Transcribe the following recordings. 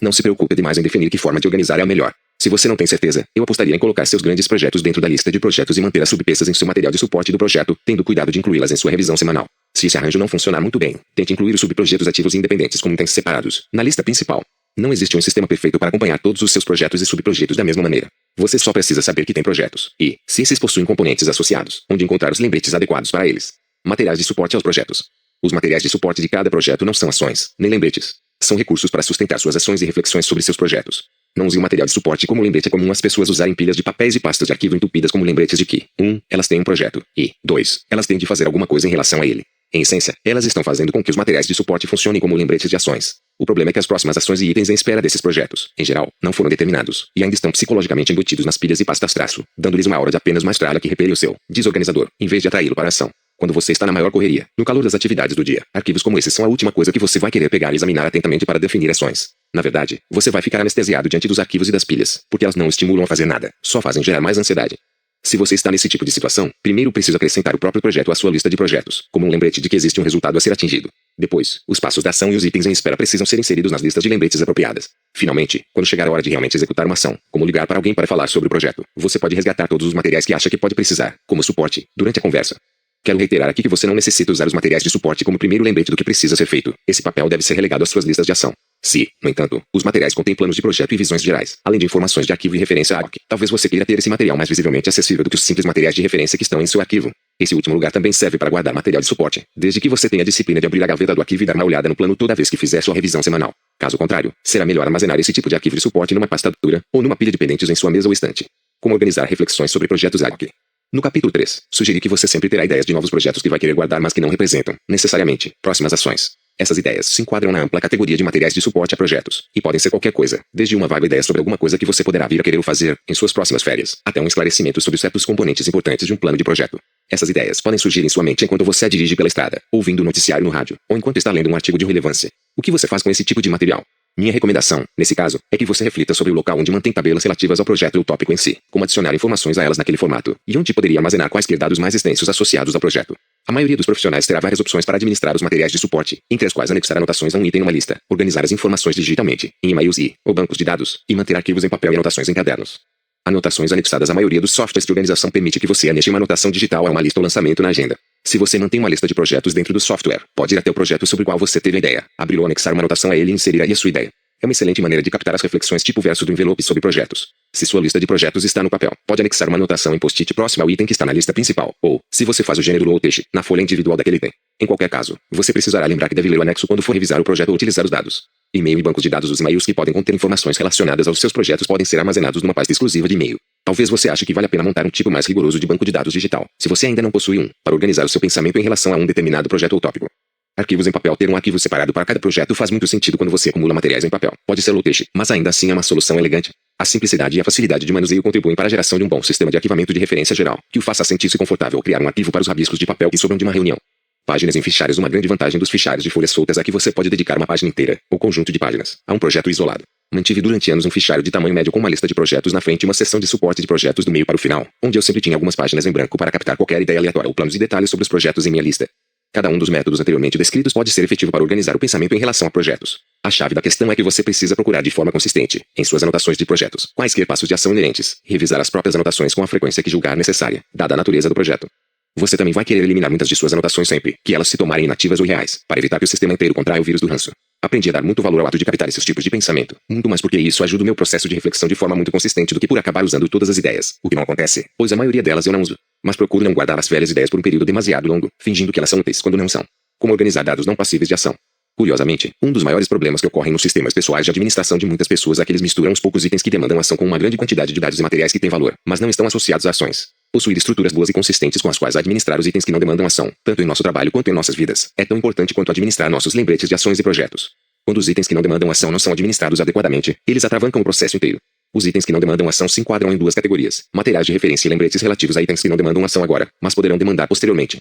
Não se preocupe demais em definir que forma de organizar é a melhor. Se você não tem certeza, eu apostaria em colocar seus grandes projetos dentro da lista de projetos e manter as subpeças em seu material de suporte do projeto, tendo cuidado de incluí-las em sua revisão semanal. Se esse arranjo não funcionar muito bem, tente incluir os subprojetos ativos e independentes como itens separados, na lista principal. Não existe um sistema perfeito para acompanhar todos os seus projetos e subprojetos da mesma maneira. Você só precisa saber que tem projetos, e, se esses possuem componentes associados, onde encontrar os lembretes adequados para eles. Materiais de suporte aos projetos. Os materiais de suporte de cada projeto não são ações, nem lembretes. São recursos para sustentar suas ações e reflexões sobre seus projetos. Não use o material de suporte como lembrete. É comum as pessoas usarem pilhas de papéis e pastas de arquivo entupidas como lembretes de que 1. Elas têm um projeto, e 2. Elas têm de fazer alguma coisa em relação a ele. Em essência, elas estão fazendo com que os materiais de suporte funcionem como lembretes de ações. O problema é que as próximas ações e itens em espera desses projetos, em geral, não foram determinados, e ainda estão psicologicamente embutidos nas pilhas e pastas traço, dando-lhes uma aura de apenas mais tralha que repele o seu desorganizador, em vez de atraí-lo para a ação. Quando você está na maior correria, no calor das atividades do dia, arquivos como esses são a última coisa que você vai querer pegar e examinar atentamente para definir ações. Na verdade, você vai ficar anestesiado diante dos arquivos e das pilhas, porque elas não o estimulam a fazer nada, só fazem gerar mais ansiedade. Se você está nesse tipo de situação, primeiro precisa acrescentar o próprio projeto à sua lista de projetos, como um lembrete de que existe um resultado a ser atingido. Depois, os passos da ação e os itens em espera precisam ser inseridos nas listas de lembretes apropriadas. Finalmente, quando chegar a hora de realmente executar uma ação, como ligar para alguém para falar sobre o projeto, você pode resgatar todos os materiais que acha que pode precisar, como suporte, durante a conversa. Quero reiterar aqui que você não necessita usar os materiais de suporte como primeiro lembrete do que precisa ser feito. Esse papel deve ser relegado às suas listas de ação. Se, no entanto, os materiais contêm planos de projeto e visões gerais, além de informações de arquivo e referência ad hoc, talvez você queira ter esse material mais visivelmente acessível do que os simples materiais de referência que estão em seu arquivo. Esse último lugar também serve para guardar material de suporte, desde que você tenha a disciplina de abrir a gaveta do arquivo e dar uma olhada no plano toda vez que fizer sua revisão semanal. Caso contrário, será melhor armazenar esse tipo de arquivo de suporte numa pasta dura, ou numa pilha de pendentes em sua mesa ou estante. Como organizar reflexões sobre projetos ad hoc. No capítulo 3, sugeri que você sempre terá ideias de novos projetos que vai querer guardar mas que não representam, necessariamente, próximas ações. Essas ideias se enquadram na ampla categoria de materiais de suporte a projetos, e podem ser qualquer coisa, desde uma vaga ideia sobre alguma coisa que você poderá vir a querer fazer em suas próximas férias, até um esclarecimento sobre certos componentes importantes de um plano de projeto. Essas ideias podem surgir em sua mente enquanto você a dirige pela estrada, ouvindo o noticiário no rádio, ou enquanto está lendo um artigo de relevância. O que você faz com esse tipo de material? Minha recomendação, nesse caso, é que você reflita sobre o local onde mantém tabelas relativas ao projeto e o tópico em si, como adicionar informações a elas naquele formato, e onde poderia armazenar quaisquer dados mais extensos associados ao projeto. A maioria dos profissionais terá várias opções para administrar os materiais de suporte, entre as quais anexar anotações a um item numa lista, organizar as informações digitalmente, em e-mails ou bancos de dados, e manter arquivos em papel e anotações em cadernos. Anotações anexadas. A maioria dos softwares de organização permite que você anexe uma anotação digital a uma lista ou lançamento na agenda. Se você mantém uma lista de projetos dentro do software, pode ir até o projeto sobre o qual você teve a ideia, abrir ou anexar uma anotação a ele e inserir aí a sua ideia. É uma excelente maneira de captar as reflexões tipo verso do envelope sobre projetos. Se sua lista de projetos está no papel, pode anexar uma anotação em post-it próximo ao item que está na lista principal, ou, se você faz o gênero ou texto, na folha individual daquele item. Em qualquer caso, você precisará lembrar que deve ler o anexo quando for revisar o projeto ou utilizar os dados. E-mail e bancos de dados. Os e-mails que podem conter informações relacionadas aos seus projetos podem ser armazenados numa pasta exclusiva de e-mail. Talvez você ache que vale a pena montar um tipo mais rigoroso de banco de dados digital, se você ainda não possui um, para organizar o seu pensamento em relação a um determinado projeto ou tópico. Arquivos em papel. Ter um arquivo separado para cada projeto faz muito sentido quando você acumula materiais em papel. Pode ser low texto, mas ainda assim é uma solução elegante. A simplicidade e a facilidade de manuseio contribuem para a geração de um bom sistema de arquivamento de referência geral, que o faça sentir-se confortável ao criar um arquivo para os rabiscos de papel que sobram de uma reunião. Páginas em fichários. Uma grande vantagem dos fichários de folhas soltas é que você pode dedicar uma página inteira, ou conjunto de páginas, a um projeto isolado. Mantive durante anos um fichário de tamanho médio com uma lista de projetos na frente e uma seção de suporte de projetos do meio para o final, onde eu sempre tinha algumas páginas em branco para captar qualquer ideia aleatória ou planos e detalhes sobre os projetos em minha lista. Cada um dos métodos anteriormente descritos pode ser efetivo para organizar o pensamento em relação a projetos. A chave da questão é que você precisa procurar de forma consistente, em suas anotações de projetos, quaisquer passos de ação inerentes, revisar as próprias anotações com a frequência que julgar necessária, dada a natureza do projeto. Você também vai querer eliminar muitas de suas anotações sempre que elas se tomarem inativas ou irreais, para evitar que o sistema inteiro contraia o vírus do ranço. Aprendi a dar muito valor ao ato de captar esses tipos de pensamento, muito mais porque isso ajuda o meu processo de reflexão de forma muito consistente do que por acabar usando todas as ideias, o que não acontece, pois a maioria delas eu não uso. Mas procuro não guardar as velhas ideias por um período demasiado longo, fingindo que elas são úteis quando não são. Como organizar dados não passíveis de ação. Curiosamente, um dos maiores problemas que ocorrem nos sistemas pessoais de administração de muitas pessoas é que eles misturam os poucos itens que demandam ação com uma grande quantidade de dados e materiais que têm valor, mas não estão associados a ações. Possuir estruturas boas e consistentes com as quais administrar os itens que não demandam ação, tanto em nosso trabalho quanto em nossas vidas, é tão importante quanto administrar nossos lembretes de ações e projetos. Quando os itens que não demandam ação não são administrados adequadamente, eles atravancam o processo inteiro. Os itens que não demandam ação se enquadram em duas categorias: materiais de referência e lembretes relativos a itens que não demandam ação agora, mas poderão demandar posteriormente.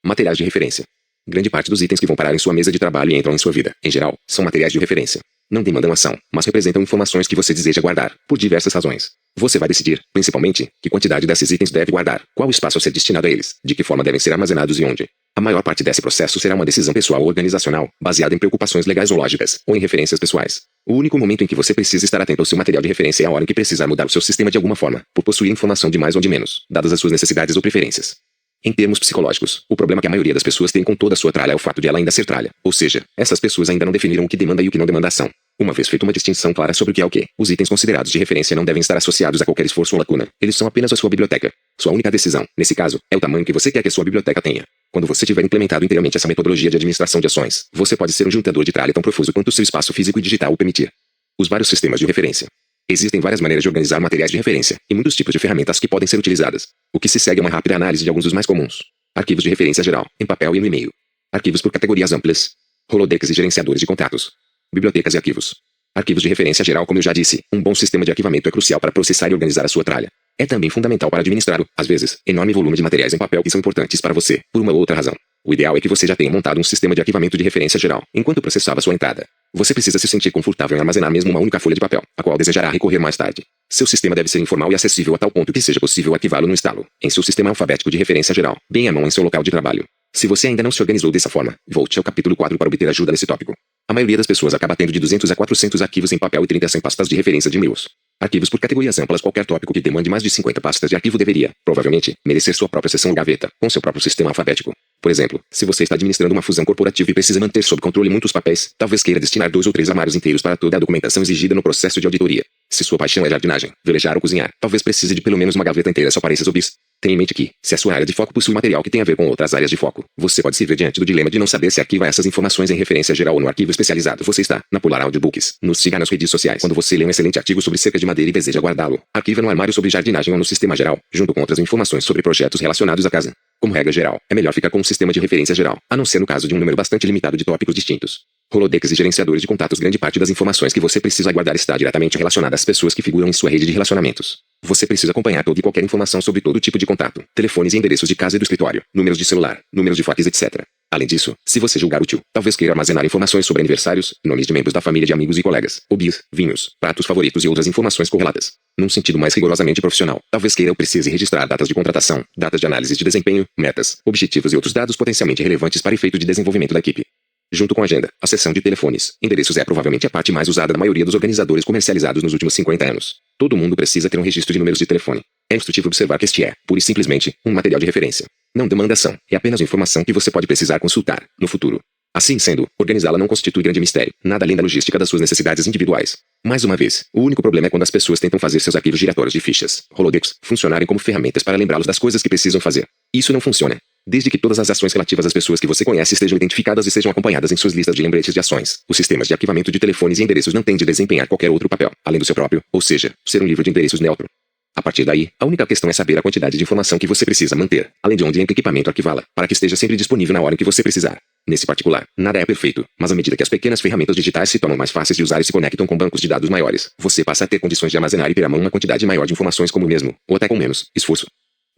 Materiais de referência. Grande parte dos itens que vão parar em sua mesa de trabalho e entram em sua vida, em geral, são materiais de referência. Não demandam ação, mas representam informações que você deseja guardar, por diversas razões. Você vai decidir, principalmente, que quantidade desses itens deve guardar, qual o espaço a ser destinado a eles, de que forma devem ser armazenados e onde. A maior parte desse processo será uma decisão pessoal ou organizacional, baseada em preocupações legais ou lógicas, ou em referências pessoais. O único momento em que você precisa estar atento ao seu material de referência é a hora em que precisar mudar o seu sistema de alguma forma, por possuir informação de mais ou de menos, dadas as suas necessidades ou preferências. Em termos psicológicos, o problema que a maioria das pessoas tem com toda a sua tralha é o fato de ela ainda ser tralha, ou seja, essas pessoas ainda não definiram o que demanda e o que não demanda ação. Uma vez feita uma distinção clara sobre o que é o que, os itens considerados de referência não devem estar associados a qualquer esforço ou lacuna, eles são apenas a sua biblioteca. Sua única decisão, nesse caso, é o tamanho que você quer que a sua biblioteca tenha. Quando você tiver implementado inteiramente essa metodologia de administração de ações, você pode ser um juntador de tralha tão profuso quanto o seu espaço físico e digital o permitir. Os vários sistemas de referência. Existem várias maneiras de organizar materiais de referência, e muitos tipos de ferramentas que podem ser utilizadas. O que se segue é uma rápida análise de alguns dos mais comuns. Arquivos de referência geral, em papel e no e-mail. Arquivos por categorias amplas. Holodecks e gerenciadores de contatos. Bibliotecas e arquivos. Arquivos de referência geral, como eu já disse, um bom sistema de arquivamento é crucial para processar e organizar a sua tralha. É também fundamental para administrar o, às vezes, enorme volume de materiais em papel que são importantes para você, por uma ou outra razão. O ideal é que você já tenha montado um sistema de arquivamento de referência geral, enquanto processava sua entrada. Você precisa se sentir confortável em armazenar mesmo uma única folha de papel, a qual desejará recorrer mais tarde. Seu sistema deve ser informal e acessível a tal ponto que seja possível arquivá-lo no instalo, em seu sistema alfabético de referência geral, bem à mão em seu local de trabalho. Se você ainda não se organizou dessa forma, volte ao capítulo 4 para obter ajuda nesse tópico. A maioria das pessoas acaba tendo de 200 a 400 arquivos em papel e 30 a 100 pastas de referência de e-mails. Arquivos por categorias amplas. Qualquer tópico que demande mais de 50 pastas de arquivo deveria, provavelmente, merecer sua própria seção ou gaveta, com seu próprio sistema alfabético. Por exemplo, se você está administrando uma fusão corporativa e precisa manter sob controle muitos papéis, talvez queira destinar 2 ou 3 armários inteiros para toda a documentação exigida no processo de auditoria. Se sua paixão é jardinagem, velejar ou cozinhar, talvez precise de pelo menos uma gaveta inteira só para esses hobbies. Tenha em mente que, se a sua área de foco possui material que tem a ver com outras áreas de foco, você pode se ver diante do dilema de não saber se arquiva essas informações em referência geral ou no arquivo especializado. Você está na Polar Audiobooks. Nos siga nas redes sociais. Quando você lê um excelente artigo sobre cerca de madeira e deseja guardá-lo, arquiva no armário sobre jardinagem ou no sistema geral, junto com outras informações sobre projetos relacionados à casa. Como regra geral, é melhor ficar com um sistema de referência geral, a não ser no caso de um número bastante limitado de tópicos distintos. Holodecks e gerenciadores de contatos. Grande parte das informações que você precisa guardar está diretamente relacionada às pessoas que figuram em sua rede de relacionamentos. Você precisa acompanhar toda e qualquer informação sobre todo tipo de contato, telefones e endereços de casa e do escritório, números de celular, números de fax, etc. Além disso, se você julgar útil, talvez queira armazenar informações sobre aniversários, nomes de membros da família, de amigos e colegas, hobbies, vinhos, pratos favoritos e outras informações correlatas. Num sentido mais rigorosamente profissional, talvez queira ou precise registrar datas de contratação, datas de análise de desempenho, metas, objetivos e outros dados potencialmente relevantes para efeito de desenvolvimento da equipe. Junto com a agenda, a seção de telefones, endereços é provavelmente a parte mais usada da maioria dos organizadores comercializados nos últimos 50 anos. Todo mundo precisa ter um registro de números de telefone. É instrutivo observar que este é, pura e simplesmente, um material de referência. Não demanda ação, é apenas informação que você pode precisar consultar, no futuro. Assim sendo, organizá-la não constitui grande mistério, nada além da logística das suas necessidades individuais. Mais uma vez, o único problema é quando as pessoas tentam fazer seus arquivos giratórios de fichas, holodecks, funcionarem como ferramentas para lembrá-los das coisas que precisam fazer. Isso não funciona. Desde que todas as ações relativas às pessoas que você conhece estejam identificadas e sejam acompanhadas em suas listas de lembretes de ações, os sistemas de arquivamento de telefones e endereços não têm de desempenhar qualquer outro papel, além do seu próprio, ou seja, ser um livro de endereços neutro. A partir daí, a única questão é saber a quantidade de informação que você precisa manter, além de onde e em que equipamento arquivá-la, para que esteja sempre disponível na hora em que você precisar. Nesse particular, nada é perfeito, mas à medida que as pequenas ferramentas digitais se tornam mais fáceis de usar e se conectam com bancos de dados maiores, você passa a ter condições de armazenar e ter à mão uma quantidade maior de informações como o mesmo, ou até com menos, esforço.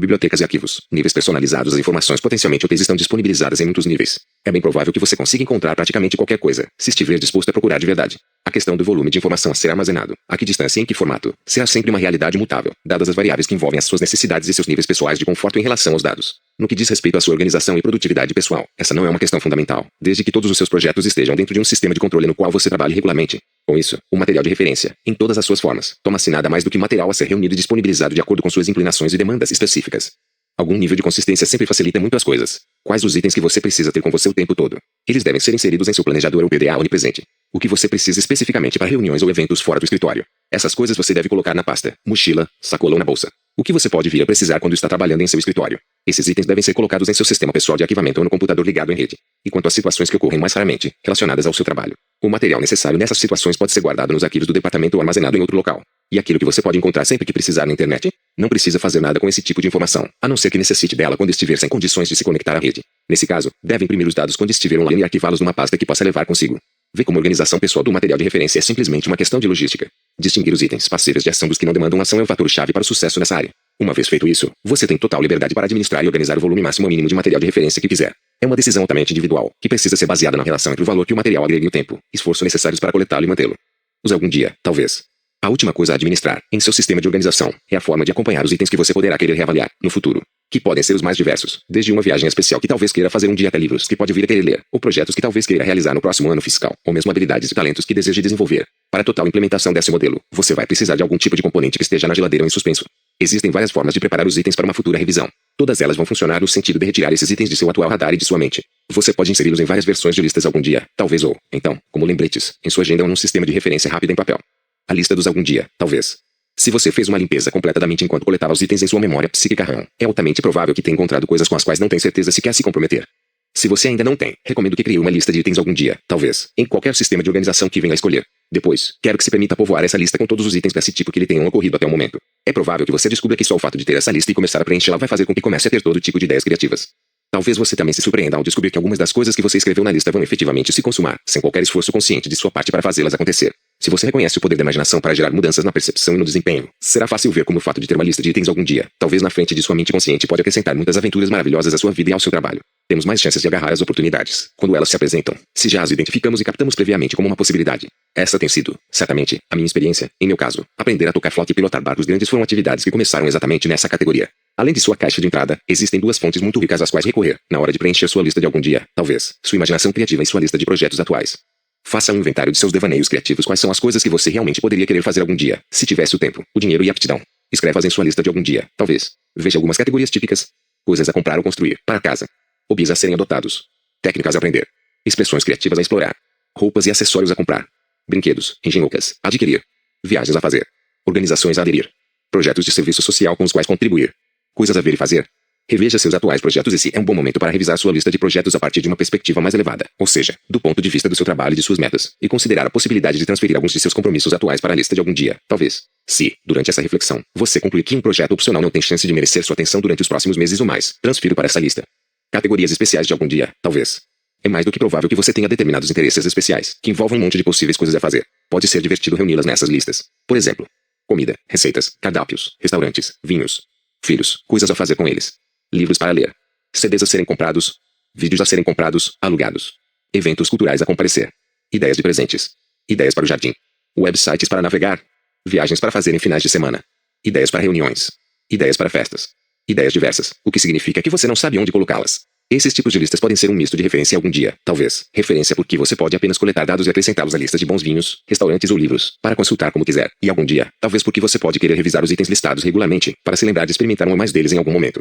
Bibliotecas e arquivos. Níveis personalizados. As informações potencialmente úteis estão disponibilizadas em muitos níveis. É bem provável que você consiga encontrar praticamente qualquer coisa, se estiver disposto a procurar de verdade. A questão do volume de informação a ser armazenado, a que distância e em que formato, será sempre uma realidade mutável, dadas as variáveis que envolvem as suas necessidades e seus níveis pessoais de conforto em relação aos dados. No que diz respeito à sua organização e produtividade pessoal, essa não é uma questão fundamental, desde que todos os seus projetos estejam dentro de um sistema de controle no qual você trabalhe regularmente. Com isso, o material de referência, em todas as suas formas, toma-se nada mais do que material a ser reunido e disponibilizado de acordo com suas inclinações e demandas específicas. Algum nível de consistência sempre facilita muito as coisas. Quais os itens que você precisa ter com você o tempo todo? Eles devem ser inseridos em seu planejador ou PDA onipresente. O que você precisa especificamente para reuniões ou eventos fora do escritório. Essas coisas você deve colocar na pasta, mochila, sacola ou na bolsa. O que você pode vir a precisar quando está trabalhando em seu escritório. Esses itens devem ser colocados em seu sistema pessoal de arquivamento ou no computador ligado em rede. E quanto às situações que ocorrem mais raramente, relacionadas ao seu trabalho, o material necessário nessas situações pode ser guardado nos arquivos do departamento ou armazenado em outro local. E aquilo que você pode encontrar sempre que precisar na internet? Não precisa fazer nada com esse tipo de informação, a não ser que necessite dela quando estiver sem condições de se conectar à rede. Nesse caso, deve imprimir os dados quando estiver online e arquivá-los numa pasta que possa levar consigo. Vê como a organização pessoal do material de referência é simplesmente uma questão de logística. Distinguir os itens passíveis de ação dos que não demandam ação é o fator-chave para o sucesso nessa área. Uma vez feito isso, você tem total liberdade para administrar e organizar o volume máximo ou mínimo de material de referência que quiser. É uma decisão altamente individual, que precisa ser baseada na relação entre o valor que o material agrega e o tempo, esforço necessários para coletá-lo e mantê-lo. Use algum dia, talvez. A última coisa a administrar, em seu sistema de organização, é a forma de acompanhar os itens que você poderá querer reavaliar, no futuro. Que podem ser os mais diversos, desde uma viagem especial que talvez queira fazer um dia até livros que pode vir a querer ler, ou projetos que talvez queira realizar no próximo ano fiscal, ou mesmo habilidades e talentos que deseje desenvolver. Para a total implementação desse modelo, você vai precisar de algum tipo de componente que esteja na geladeira ou em suspenso. Existem várias formas de preparar os itens para uma futura revisão. Todas elas vão funcionar no sentido de retirar esses itens de seu atual radar e de sua mente. Você pode inseri-los em várias versões de listas algum dia, talvez ou, então, como lembretes, em sua agenda ou num sistema de referência rápida em papel. A lista dos algum dia, talvez. Se você fez uma limpeza completa da mente enquanto coletava os itens em sua memória psíquica RAM, é altamente provável que tenha encontrado coisas com as quais não tem certeza se quer se comprometer. Se você ainda não tem, recomendo que crie uma lista de itens algum dia, talvez, em qualquer sistema de organização que venha a escolher. Depois, quero que se permita povoar essa lista com todos os itens desse tipo que lhe tenham ocorrido até o momento. É provável que você descubra que só o fato de ter essa lista e começar a preenchê-la vai fazer com que comece a ter todo tipo de ideias criativas. Talvez você também se surpreenda ao descobrir que algumas das coisas que você escreveu na lista vão efetivamente se consumar, sem qualquer esforço consciente de sua parte para fazê-las acontecer. Se você reconhece o poder da imaginação para gerar mudanças na percepção e no desempenho, será fácil ver como o fato de ter uma lista de itens algum dia, talvez na frente de sua mente consciente, pode acrescentar muitas aventuras maravilhosas à sua vida e ao seu trabalho. Temos mais chances de agarrar as oportunidades, quando elas se apresentam, se já as identificamos e captamos previamente como uma possibilidade. Essa tem sido, certamente, a minha experiência. Em meu caso, aprender a tocar flauta e pilotar barcos grandes foram atividades que começaram exatamente nessa categoria. Além de sua caixa de entrada, existem duas fontes muito ricas às quais recorrer, na hora de preencher sua lista de algum dia, talvez, sua imaginação criativa e sua lista de projetos atuais. Faça um inventário de seus devaneios criativos. Quais são as coisas que você realmente poderia querer fazer algum dia, se tivesse o tempo, o dinheiro e a aptidão. Escreva-as em sua lista de algum dia, talvez. Veja algumas categorias típicas. Coisas a comprar ou construir, para casa. Hobbies a serem adotados. Técnicas a aprender. Expressões criativas a explorar. Roupas e acessórios a comprar. Brinquedos, engenhocas, a adquirir. Viagens a fazer. Organizações a aderir. Projetos de serviço social com os quais contribuir. Coisas a ver e fazer. Reveja seus atuais projetos. Esse é um bom momento para revisar sua lista de projetos a partir de uma perspectiva mais elevada, ou seja, do ponto de vista do seu trabalho e de suas metas, e considerar a possibilidade de transferir alguns de seus compromissos atuais para a lista de algum dia, talvez. Se, durante essa reflexão, você concluir que um projeto opcional não tem chance de merecer sua atenção durante os próximos meses ou mais, transfira para essa lista. Categorias especiais de algum dia, talvez. É mais do que provável que você tenha determinados interesses especiais, que envolvem um monte de possíveis coisas a fazer. Pode ser divertido reuni-las nessas listas. Por exemplo, comida, receitas, cardápios, restaurantes, vinhos, filhos, coisas a fazer com eles. Livros para ler. CDs a serem comprados. Vídeos a serem comprados, alugados. Eventos culturais a comparecer. Ideias de presentes. Ideias para o jardim. Websites para navegar. Viagens para fazer em finais de semana. Ideias para reuniões. Ideias para festas. Ideias diversas, o que significa que você não sabe onde colocá-las. Esses tipos de listas podem ser um misto de referência algum dia, talvez. Referência porque você pode apenas coletar dados e acrescentá-los à lista de bons vinhos, restaurantes ou livros, para consultar como quiser. E algum dia, talvez porque você pode querer revisar os itens listados regularmente, para se lembrar de experimentar um ou mais deles em algum momento.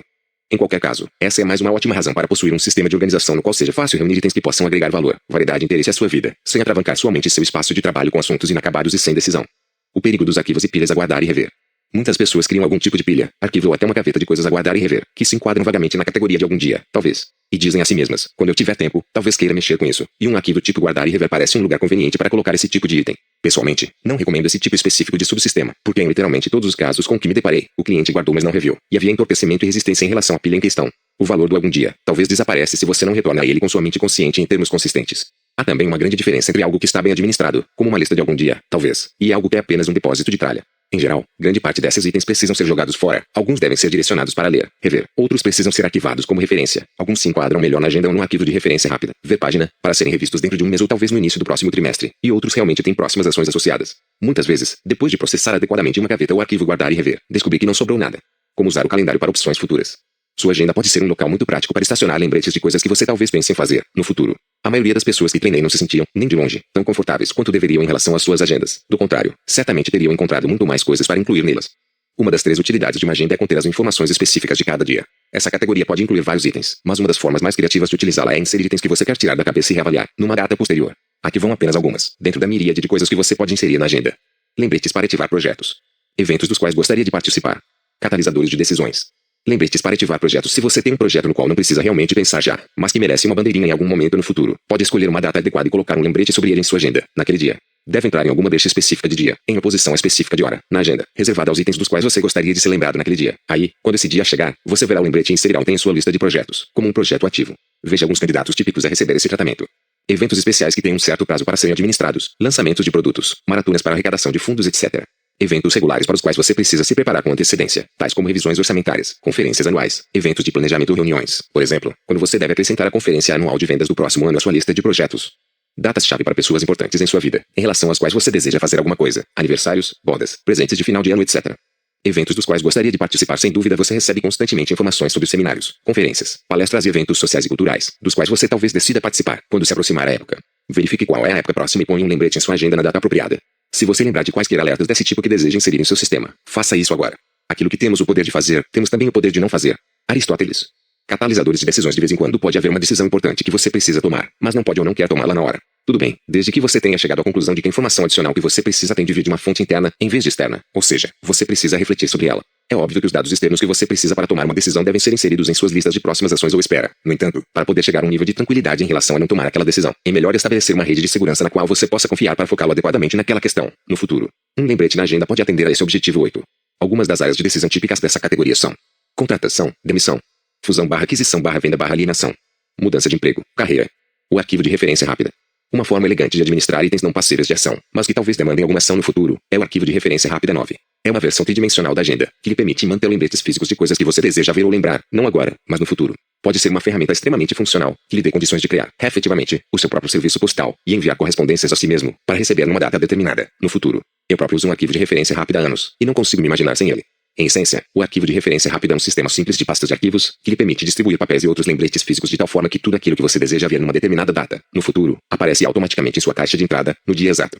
Em qualquer caso, essa é mais uma ótima razão para possuir um sistema de organização no qual seja fácil reunir itens que possam agregar valor, variedade e interesse à sua vida, sem atravancar sua mente e seu espaço de trabalho com assuntos inacabados e sem decisão. O perigo dos arquivos e pilhas a guardar e rever. Muitas pessoas criam algum tipo de pilha, arquivo ou até uma gaveta de coisas a guardar e rever, que se enquadram vagamente na categoria de algum dia, talvez. E dizem a si mesmas, quando eu tiver tempo, talvez queira mexer com isso. E um arquivo tipo guardar e rever parece um lugar conveniente para colocar esse tipo de item. Pessoalmente, não recomendo esse tipo específico de subsistema, porque em literalmente todos os casos com que me deparei, o cliente guardou mas não reviu, e havia entorpecimento e resistência em relação à pilha em questão. O valor do algum dia, talvez desaparece se você não retorna a ele com sua mente consciente em termos consistentes. Há também uma grande diferença entre algo que está bem administrado, como uma lista de algum dia, talvez, e algo que é apenas um depósito de tralha. Em geral, grande parte desses itens precisam ser jogados fora, alguns devem ser direcionados para ler, rever, outros precisam ser arquivados como referência, alguns se enquadram melhor na agenda ou num arquivo de referência rápida, ver página, para serem revistos dentro de um mês ou talvez no início do próximo trimestre, e outros realmente têm próximas ações associadas. Muitas vezes, depois de processar adequadamente uma gaveta ou arquivo guardar e rever, descobri que não sobrou nada. Como usar o calendário para opções futuras. Sua agenda pode ser um local muito prático para estacionar lembretes de coisas que você talvez pense em fazer, no futuro. A maioria das pessoas que treinei não se sentiam, nem de longe, tão confortáveis quanto deveriam em relação às suas agendas. Do contrário, certamente teriam encontrado muito mais coisas para incluir nelas. Uma das 3 utilidades de uma agenda é conter as informações específicas de cada dia. Essa categoria pode incluir vários itens, mas uma das formas mais criativas de utilizá-la é inserir itens que você quer tirar da cabeça e reavaliar, numa data posterior. Aqui vão apenas algumas, dentro da miríade de coisas que você pode inserir na agenda. Lembretes para ativar projetos. Eventos dos quais gostaria de participar. Catalisadores de decisões. Lembretes para ativar projetos. Se você tem um projeto no qual não precisa realmente pensar já, mas que merece uma bandeirinha em algum momento no futuro, pode escolher uma data adequada e colocar um lembrete sobre ele em sua agenda, naquele dia. Deve entrar em alguma deixa específica de dia, em oposição específica de hora, na agenda, reservada aos itens dos quais você gostaria de ser lembrado naquele dia. Aí, quando esse dia chegar, você verá o lembrete e inserirá um item em sua lista de projetos, como um projeto ativo. Veja alguns candidatos típicos a receber esse tratamento. Eventos especiais que têm um certo prazo para serem administrados, lançamentos de produtos, maratonas para arrecadação de fundos, etc. Eventos regulares para os quais você precisa se preparar com antecedência, tais como revisões orçamentárias, conferências anuais, eventos de planejamento ou reuniões. Por exemplo, quando você deve acrescentar a conferência anual de vendas do próximo ano à sua lista de projetos. Datas-chave para pessoas importantes em sua vida, em relação às quais você deseja fazer alguma coisa, aniversários, bodas, presentes de final de ano, etc. Eventos dos quais gostaria de participar. Sem dúvida você recebe constantemente informações sobre seminários, conferências, palestras e eventos sociais e culturais, dos quais você talvez decida participar, quando se aproximar a época. Verifique qual é a época próxima e ponha um lembrete em sua agenda na data apropriada. Se você lembrar de quaisquer alertas desse tipo que deseja inserir em seu sistema, faça isso agora. Aquilo que temos o poder de fazer, temos também o poder de não fazer. Aristóteles. Catalisadores de decisões. De vez em quando pode haver uma decisão importante que você precisa tomar, mas não pode ou não quer tomá-la na hora. Tudo bem, desde que você tenha chegado à conclusão de que a informação adicional que você precisa tem de vir de uma fonte interna, em vez de externa, ou seja, você precisa refletir sobre ela. É óbvio que os dados externos que você precisa para tomar uma decisão devem ser inseridos em suas listas de próximas ações ou espera. No entanto, para poder chegar a um nível de tranquilidade em relação a não tomar aquela decisão, é melhor estabelecer uma rede de segurança na qual você possa confiar para focá-lo adequadamente naquela questão, no futuro. Um lembrete na agenda pode atender a esse objetivo 8. Algumas das áreas de decisão típicas dessa categoria são: contratação, demissão, fusão/aquisição/venda/alienação, mudança de emprego, carreira. O arquivo de referência rápida. Uma forma elegante de administrar itens não passíveis de ação, mas que talvez demandem alguma ação no futuro, é o arquivo de referência rápida 9. É uma versão tridimensional da agenda, que lhe permite manter lembretes físicos de coisas que você deseja ver ou lembrar, não agora, mas no futuro. Pode ser uma ferramenta extremamente funcional, que lhe dê condições de criar, efetivamente, o seu próprio serviço postal, e enviar correspondências a si mesmo, para receber numa data determinada, no futuro. Eu próprio uso um arquivo de referência rápida há anos, e não consigo me imaginar sem ele. Em essência, o arquivo de referência rápida é um sistema simples de pastas de arquivos, que lhe permite distribuir papéis e outros lembretes físicos de tal forma que tudo aquilo que você deseja ver numa determinada data, no futuro, aparece automaticamente em sua caixa de entrada, no dia exato.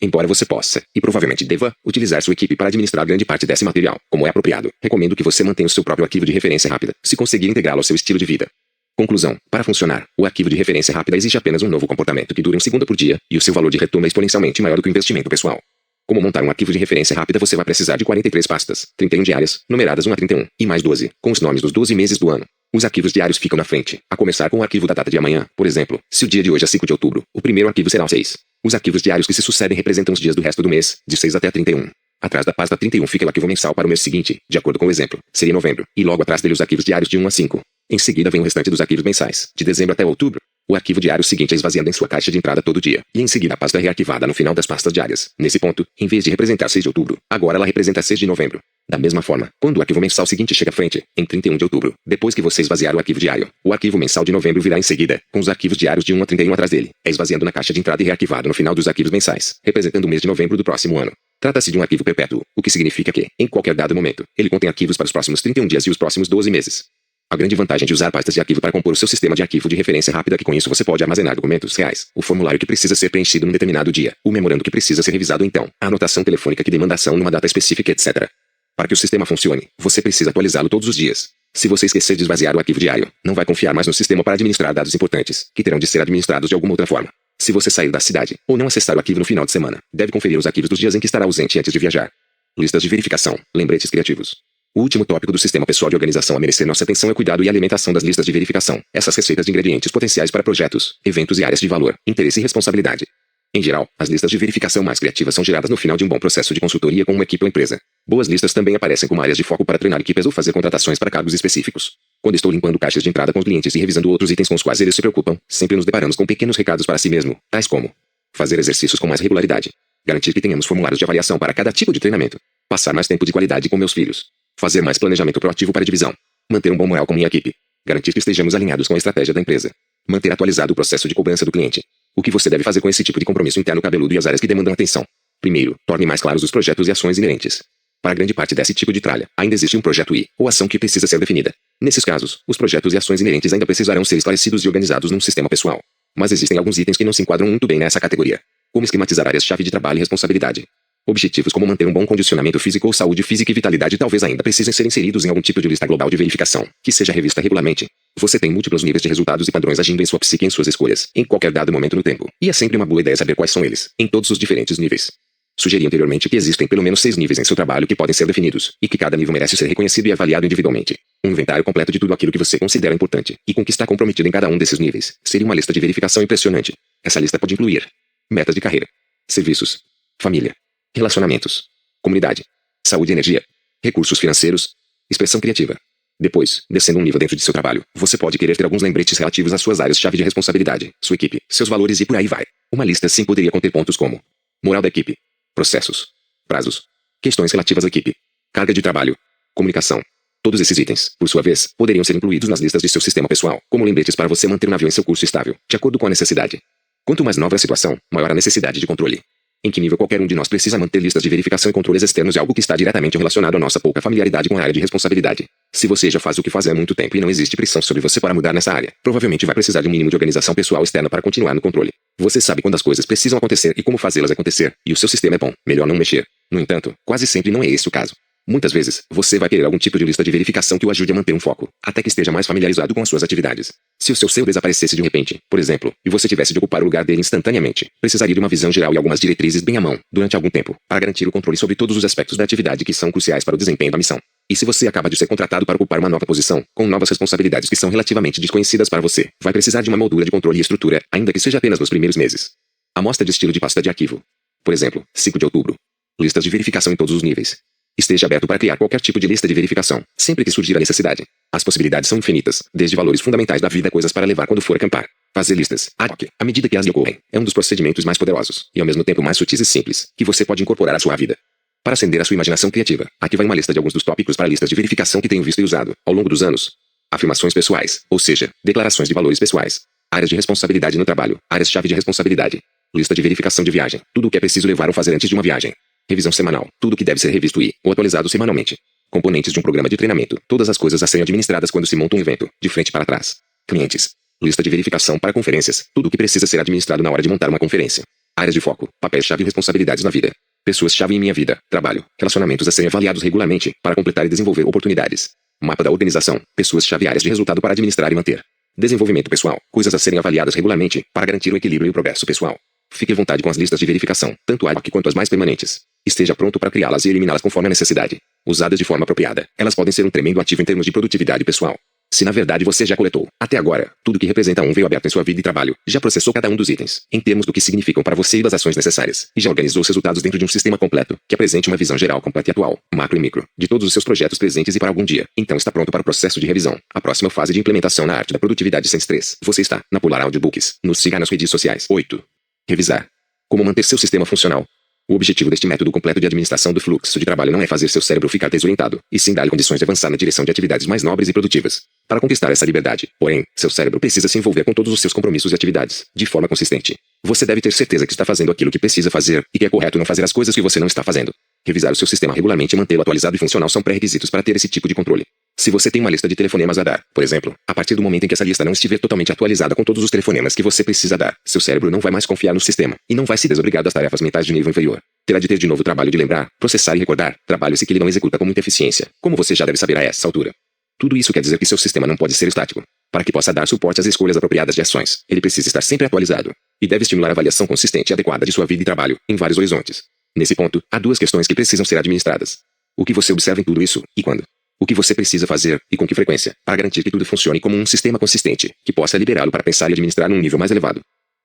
Embora você possa, e provavelmente deva, utilizar sua equipe para administrar grande parte desse material, como é apropriado, recomendo que você mantenha o seu próprio arquivo de referência rápida, se conseguir integrá-lo ao seu estilo de vida. Conclusão: para funcionar, o arquivo de referência rápida exige apenas um novo comportamento que dure 1 segundo por dia, e o seu valor de retorno é exponencialmente maior do que o investimento pessoal. Como montar um arquivo de referência rápida? Você vai precisar de 43 pastas, 31 diárias, numeradas 1 a 31, e mais 12, com os nomes dos 12 meses do ano. Os arquivos diários ficam na frente, a começar com o arquivo da data de amanhã, por exemplo, se o dia de hoje é 5 de outubro, o primeiro arquivo será o 6. Os arquivos diários que se sucedem representam os dias do resto do mês, de 6 até 31. Atrás da pasta 31 fica o arquivo mensal para o mês seguinte, de acordo com o exemplo, seria novembro, e logo atrás dele os arquivos diários de 1 a 5. Em seguida vem o restante dos arquivos mensais, de dezembro até outubro. O arquivo diário seguinte é esvaziado em sua caixa de entrada todo dia, e em seguida a pasta é rearquivada no final das pastas diárias. Nesse ponto, em vez de representar 6 de outubro, agora ela representa 6 de novembro. Da mesma forma, quando o arquivo mensal seguinte chega à frente, em 31 de outubro, depois que você esvaziar o arquivo diário, o arquivo mensal de novembro virá em seguida, com os arquivos diários de 1 a 31 atrás dele, é esvaziando na caixa de entrada e rearquivado no final dos arquivos mensais, representando o mês de novembro do próximo ano. Trata-se de um arquivo perpétuo, o que significa que, em qualquer dado momento, ele contém arquivos para os próximos 31 dias e os próximos 12 meses. A grande vantagem de usar pastas de arquivo para compor o seu sistema de arquivo de referência rápida é que com isso você pode armazenar documentos reais, o formulário que precisa ser preenchido num determinado dia, o memorando que precisa ser revisado então, a anotação telefônica que demanda ação numa data específica, etc. Para que o sistema funcione, você precisa atualizá-lo todos os dias. Se você esquecer de esvaziar o arquivo diário, não vai confiar mais no sistema para administrar dados importantes, que terão de ser administrados de alguma outra forma. Se você sair da cidade, ou não acessar o arquivo no final de semana, deve conferir os arquivos dos dias em que estará ausente antes de viajar. Listas de verificação, lembretes criativos. O último tópico do sistema pessoal de organização a merecer nossa atenção é o cuidado e alimentação das listas de verificação. Essas receitas de ingredientes potenciais para projetos, eventos e áreas de valor, interesse e responsabilidade. Em geral, as listas de verificação mais criativas são geradas no final de um bom processo de consultoria com uma equipe ou empresa. Boas listas também aparecem como áreas de foco para treinar equipes ou fazer contratações para cargos específicos. Quando estou limpando caixas de entrada com os clientes e revisando outros itens com os quais eles se preocupam, sempre nos deparamos com pequenos recados para si mesmo, tais como: fazer exercícios com mais regularidade, garantir que tenhamos formulários de avaliação para cada tipo de treinamento, passar mais tempo de qualidade com meus filhos, fazer mais planejamento proativo para a divisão, manter um bom moral com minha equipe, garantir que estejamos alinhados com a estratégia da empresa, manter atualizado o processo de cobrança do cliente. O que você deve fazer com esse tipo de compromisso interno cabeludo e as áreas que demandam atenção? Primeiro, torne mais claros os projetos e ações inerentes. Para grande parte desse tipo de tralha, ainda existe um projeto I, ou ação que precisa ser definida. Nesses casos, os projetos e ações inerentes ainda precisarão ser esclarecidos e organizados num sistema pessoal. Mas existem alguns itens que não se enquadram muito bem nessa categoria. Como esquematizar áreas-chave de trabalho e responsabilidade. Objetivos como manter um bom condicionamento físico ou saúde física e vitalidade talvez ainda precisem ser inseridos em algum tipo de lista global de verificação, que seja revista regularmente. Você tem múltiplos níveis de resultados e padrões agindo em sua psique e em suas escolhas, em qualquer dado momento no tempo, e é sempre uma boa ideia saber quais são eles, em todos os diferentes níveis. Sugeri anteriormente que existem pelo menos 6 níveis em seu trabalho que podem ser definidos, e que cada nível merece ser reconhecido e avaliado individualmente. Um inventário completo de tudo aquilo que você considera importante, e com que está comprometido em cada um desses níveis, seria uma lista de verificação impressionante. Essa lista pode incluir metas de carreira, serviços, família, relacionamentos, comunidade, saúde e energia, recursos financeiros, expressão criativa. Depois, descendo um nível dentro de seu trabalho, você pode querer ter alguns lembretes relativos às suas áreas-chave de responsabilidade, sua equipe, seus valores e por aí vai. Uma lista assim poderia conter pontos como moral da equipe, processos, prazos, questões relativas à equipe, carga de trabalho, comunicação. Todos esses itens, por sua vez, poderiam ser incluídos nas listas de seu sistema pessoal, como lembretes para você manter o navio em seu curso estável, de acordo com a necessidade. Quanto mais nova a situação, maior a necessidade de controle. Em que nível qualquer um de nós precisa manter listas de verificação e controles externos é algo que está diretamente relacionado à nossa pouca familiaridade com a área de responsabilidade. Se você já faz o que faz há muito tempo e não existe pressão sobre você para mudar nessa área, provavelmente vai precisar de um mínimo de organização pessoal externa para continuar no controle. Você sabe quando as coisas precisam acontecer e como fazê-las acontecer, e o seu sistema é bom, melhor não mexer. No entanto, quase sempre não é esse o caso. Muitas vezes, você vai querer algum tipo de lista de verificação que o ajude a manter um foco, até que esteja mais familiarizado com as suas atividades. Se o seu CEO desaparecesse de repente, por exemplo, e você tivesse de ocupar o lugar dele instantaneamente, precisaria de uma visão geral e algumas diretrizes bem à mão, durante algum tempo, para garantir o controle sobre todos os aspectos da atividade que são cruciais para o desempenho da missão. E se você acaba de ser contratado para ocupar uma nova posição, com novas responsabilidades que são relativamente desconhecidas para você, vai precisar de uma moldura de controle e estrutura, ainda que seja apenas nos primeiros meses. Amostra de estilo de pasta de arquivo. Por exemplo, 5 de outubro. Listas de verificação em todos os níveis. Esteja aberto para criar qualquer tipo de lista de verificação, sempre que surgir a necessidade. As possibilidades são infinitas, desde valores fundamentais da vida a coisas para levar quando for acampar. Fazer listas, ad hoc, à medida que as ocorrem, é um dos procedimentos mais poderosos, e ao mesmo tempo mais sutis e simples, que você pode incorporar à sua vida. Para acender a sua imaginação criativa, aqui vai uma lista de alguns dos tópicos para listas de verificação que tenho visto e usado, ao longo dos anos. Afirmações pessoais, ou seja, declarações de valores pessoais. Áreas de responsabilidade no trabalho, áreas-chave de responsabilidade. Lista de verificação de viagem, tudo o que é preciso levar ou fazer antes de uma viagem. Revisão semanal, tudo o que deve ser revisto ou atualizado semanalmente. Componentes de um programa de treinamento, todas as coisas a serem administradas quando se monta um evento, de frente para trás. Clientes. Lista de verificação para conferências, tudo o que precisa ser administrado na hora de montar uma conferência. Áreas de foco, papéis-chave e responsabilidades na vida. Pessoas-chave em minha vida, trabalho, relacionamentos a serem avaliados regularmente, para completar e desenvolver oportunidades. Mapa da organização, pessoas-chave e áreas de resultado para administrar e manter. Desenvolvimento pessoal, coisas a serem avaliadas regularmente, para garantir o equilíbrio e o progresso pessoal. Fique à vontade com as listas de verificação, tanto ad hoc quanto as mais permanentes. Esteja pronto para criá-las e eliminá-las conforme a necessidade. Usadas de forma apropriada, elas podem ser um tremendo ativo em termos de produtividade pessoal. Se na verdade você já coletou, até agora, tudo que representa um veio aberto em sua vida e trabalho, já processou cada um dos itens, em termos do que significam para você e das ações necessárias, e já organizou os resultados dentro de um sistema completo, que apresente uma visão geral completa e atual, macro e micro, de todos os seus projetos presentes e para algum dia, então está pronto para o processo de revisão, a próxima fase de implementação na arte da produtividade sem estresse. Você está na Polar Audiobooks. Nos siga nas redes sociais. 8. Revisar. Como manter seu sistema funcional. O objetivo deste método completo de administração do fluxo de trabalho não é fazer seu cérebro ficar desorientado, e sim dar-lhe condições de avançar na direção de atividades mais nobres e produtivas. Para conquistar essa liberdade, porém, seu cérebro precisa se envolver com todos os seus compromissos e atividades, de forma consistente. Você deve ter certeza que está fazendo aquilo que precisa fazer, e que é correto não fazer as coisas que você não está fazendo. Revisar o seu sistema regularmente e mantê-lo atualizado e funcional são pré-requisitos para ter esse tipo de controle. Se você tem uma lista de telefonemas a dar, por exemplo, a partir do momento em que essa lista não estiver totalmente atualizada com todos os telefonemas que você precisa dar, seu cérebro não vai mais confiar no sistema, e não vai se desobrigar das tarefas mentais de nível inferior. Terá de ter de novo o trabalho de lembrar, processar e recordar, trabalho esse que ele não executa com muita eficiência, como você já deve saber a essa altura. Tudo isso quer dizer que seu sistema não pode ser estático. Para que possa dar suporte às escolhas apropriadas de ações, ele precisa estar sempre atualizado, e deve estimular a avaliação consistente e adequada de sua vida e trabalho, em vários horizontes. Nesse ponto, há duas questões que precisam ser administradas. O que você observa em tudo isso, e quando? O que você precisa fazer, e com que frequência, para garantir que tudo funcione como um sistema consistente, que possa liberá-lo para pensar e administrar num nível mais elevado.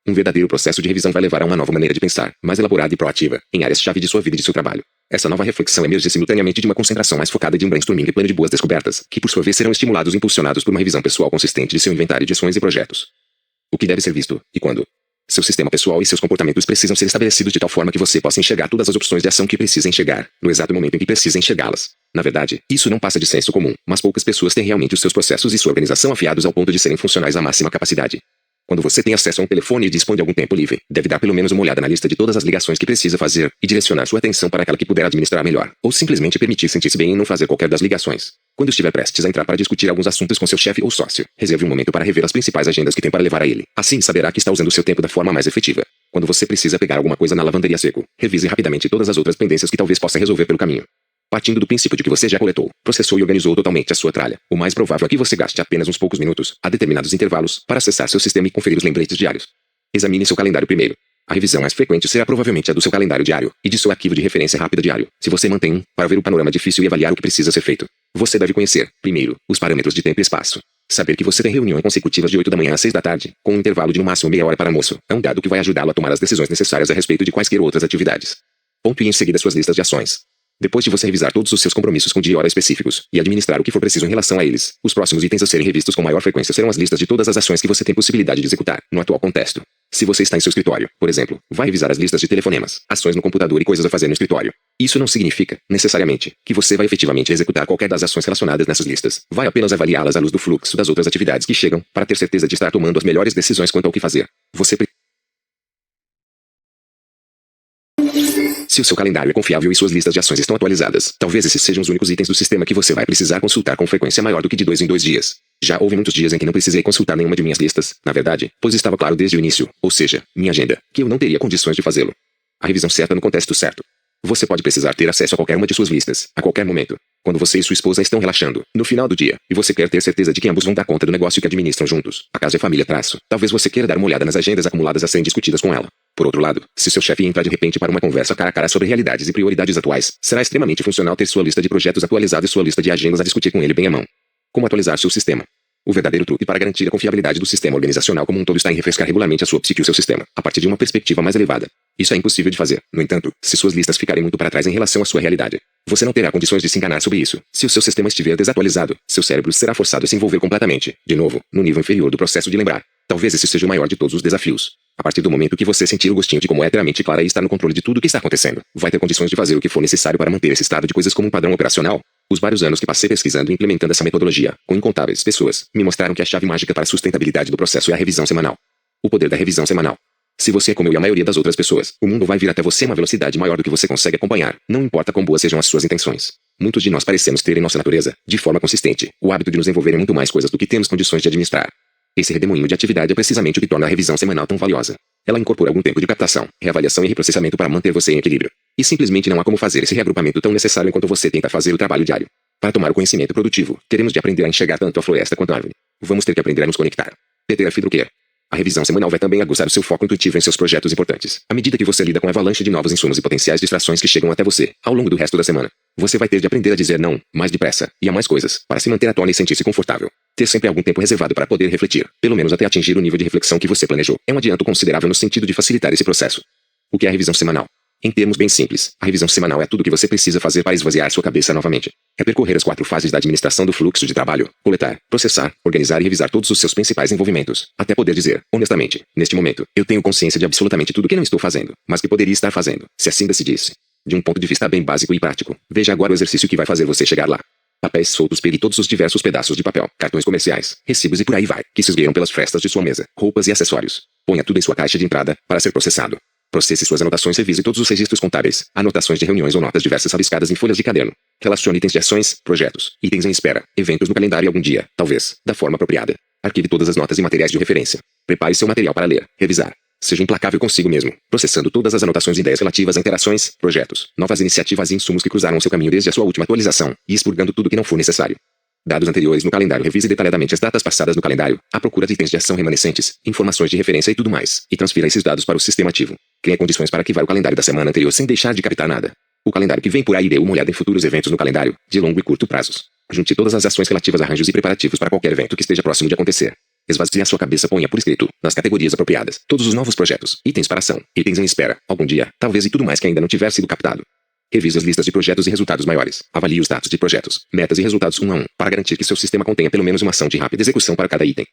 Um verdadeiro processo de revisão vai levar a uma nova maneira de pensar, mais elaborada e proativa, em áreas-chave de sua vida e de seu trabalho. Essa nova reflexão emerge simultaneamente de uma concentração mais focada e de um brainstorming e plano de boas descobertas, que por sua vez serão estimulados e impulsionados por uma revisão pessoal consistente de seu inventário de ações e projetos. O que deve ser visto, e quando? Seu sistema pessoal e seus comportamentos precisam ser estabelecidos de tal forma que você possa enxergar todas as opções de ação que precisa enxergar, no exato momento em que precisa enxergá-las. Na verdade, isso não passa de senso comum, mas poucas pessoas têm realmente os seus processos e sua organização afiados ao ponto de serem funcionais à máxima capacidade. Quando você tem acesso a um telefone e dispõe de algum tempo livre, deve dar pelo menos uma olhada na lista de todas as ligações que precisa fazer, e direcionar sua atenção para aquela que puder administrar melhor, ou simplesmente permitir sentir-se bem em não fazer qualquer das ligações. Quando estiver prestes a entrar para discutir alguns assuntos com seu chefe ou sócio, reserve um momento para rever as principais agendas que tem para levar a ele. Assim saberá que está usando o seu tempo da forma mais efetiva. Quando você precisa pegar alguma coisa na lavanderia seco, revise rapidamente todas as outras pendências que talvez possa resolver pelo caminho. Partindo do princípio de que você já coletou, processou e organizou totalmente a sua tralha, o mais provável é que você gaste apenas uns poucos minutos, a determinados intervalos, para acessar seu sistema e conferir os lembretes diários. Examine seu calendário primeiro. A revisão mais frequente será provavelmente a do seu calendário diário, e de seu arquivo de referência rápida diário, se você mantém um, para ver o panorama difícil e avaliar o que precisa ser feito. Você deve conhecer, primeiro, os parâmetros de tempo e espaço. Saber que você tem reuniões consecutivas de 8 da manhã às 6 da tarde, com um intervalo de no máximo meia hora para almoço, é um dado que vai ajudá-lo a tomar as decisões necessárias a respeito de quaisquer outras atividades. Ponto e em seguida suas listas de ações. Depois de você revisar todos os seus compromissos com dia e hora específicos, e administrar o que for preciso em relação a eles, os próximos itens a serem revistos com maior frequência serão as listas de todas as ações que você tem possibilidade de executar, no atual contexto. Se você está em seu escritório, por exemplo, vai revisar as listas de telefonemas, ações no computador e coisas a fazer no escritório. Isso não significa, necessariamente, que você vai efetivamente executar qualquer das ações relacionadas nessas listas. Vai apenas avaliá-las à luz do fluxo das outras atividades que chegam, para ter certeza de estar tomando as melhores decisões quanto ao que fazer. Você Se o seu calendário é confiável e suas listas de ações estão atualizadas, talvez esses sejam os únicos itens do sistema que você vai precisar consultar com frequência maior do que de 2 em 2 dias. Já houve muitos dias em que não precisei consultar nenhuma de minhas listas, na verdade, pois estava claro desde o início, ou seja, minha agenda, que eu não teria condições de fazê-lo. A revisão certa no contexto certo. Você pode precisar ter acesso a qualquer uma de suas listas, a qualquer momento. Quando você e sua esposa estão relaxando, no final do dia, e você quer ter certeza de que ambos vão dar conta do negócio que administram juntos, a casa é família traço, talvez você queira dar uma olhada nas agendas acumuladas a serem discutidas com ela. Por outro lado, se seu chefe entra de repente para uma conversa cara a cara sobre realidades e prioridades atuais, será extremamente funcional ter sua lista de projetos atualizada e sua lista de agendas a discutir com ele bem à mão. Como atualizar seu sistema? O verdadeiro truque para garantir a confiabilidade do sistema organizacional como um todo está em refrescar regularmente a sua psique e o seu sistema, a partir de uma perspectiva mais elevada. Isso é impossível de fazer, no entanto, se suas listas ficarem muito para trás em relação à sua realidade. Você não terá condições de se enganar sobre isso. Se o seu sistema estiver desatualizado, seu cérebro será forçado a se envolver completamente, de novo, no nível inferior do processo de lembrar. Talvez esse seja o maior de todos os desafios. A partir do momento que você sentir o gostinho de como é ter a mente clara e estar no controle de tudo o que está acontecendo, vai ter condições de fazer o que for necessário para manter esse estado de coisas como um padrão operacional. Os vários anos que passei pesquisando e implementando essa metodologia, com incontáveis pessoas, me mostraram que a chave mágica para a sustentabilidade do processo é a revisão semanal. O poder da revisão semanal. Se você é como eu e a maioria das outras pessoas, o mundo vai vir até você a uma velocidade maior do que você consegue acompanhar, não importa quão boas sejam as suas intenções. Muitos de nós parecemos ter em nossa natureza, de forma consistente, o hábito de nos envolver em muito mais coisas do que temos condições de administrar. Esse redemoinho de atividade é precisamente o que torna a revisão semanal tão valiosa. Ela incorpora algum tempo de captação, reavaliação e reprocessamento para manter você em equilíbrio. E simplesmente não há como fazer esse reagrupamento tão necessário enquanto você tenta fazer o trabalho diário. Para tomar o conhecimento produtivo, teremos de aprender a enxergar tanto a floresta quanto a árvore. Vamos ter que aprender a nos conectar. Peter F. Drucker. A revisão semanal vai também aguçar o seu foco intuitivo em seus projetos importantes. À medida que você lida com a avalanche de novos insumos e potenciais distrações que chegam até você, ao longo do resto da semana, você vai ter de aprender a dizer não, mais depressa, e a mais coisas, para se manter à tona e sentir-se confortável. Ter sempre algum tempo reservado para poder refletir, pelo menos até atingir o nível de reflexão que você planejou, é um adianto considerável no sentido de facilitar esse processo. O que é a revisão semanal? Em termos bem simples, a revisão semanal é tudo o que você precisa fazer para esvaziar sua cabeça novamente. É percorrer as 4 fases da administração do fluxo de trabalho: coletar, processar, organizar e revisar todos os seus principais envolvimentos, até poder dizer, honestamente, neste momento, eu tenho consciência de absolutamente tudo que não estou fazendo, mas que poderia estar fazendo, se assim decidisse. De um ponto de vista bem básico e prático, veja agora o exercício que vai fazer você chegar lá. Papéis soltos, pegue todos os diversos pedaços de papel, cartões comerciais, recibos e por aí vai, que se esgueiram pelas frestas de sua mesa, roupas e acessórios. Ponha tudo em sua caixa de entrada, para ser processado. Processe suas anotações, revise todos os registros contábeis, anotações de reuniões ou notas diversas rabiscadas em folhas de caderno. Relacione itens de ações, projetos, itens em espera, eventos no calendário algum dia, talvez, da forma apropriada. Arquive todas as notas e materiais de referência. Prepare seu material para ler, revisar. Seja implacável consigo mesmo, processando todas as anotações e ideias relativas a interações, projetos, novas iniciativas e insumos que cruzaram seu caminho desde a sua última atualização, e expurgando tudo que não for necessário. Dados anteriores no calendário. Revise detalhadamente as datas passadas no calendário, a procura de itens de ação remanescentes, informações de referência e tudo mais, e transfira esses dados para o sistema ativo. Crie condições para arquivar o calendário da semana anterior sem deixar de captar nada. O calendário que vem por aí dê uma olhada em futuros eventos no calendário, de longo e curto prazos. Junte todas as ações relativas a arranjos e preparativos para qualquer evento que esteja próximo de acontecer. Esvazie a sua cabeça, ponha por escrito, nas categorias apropriadas, todos os novos projetos, itens para ação, itens em espera, algum dia, talvez e tudo mais que ainda não tiver sido captado. Revise as listas de projetos e resultados maiores. Avalie os status de projetos, metas e resultados um a um, para garantir que seu sistema contenha pelo menos uma ação de rápida execução para cada item.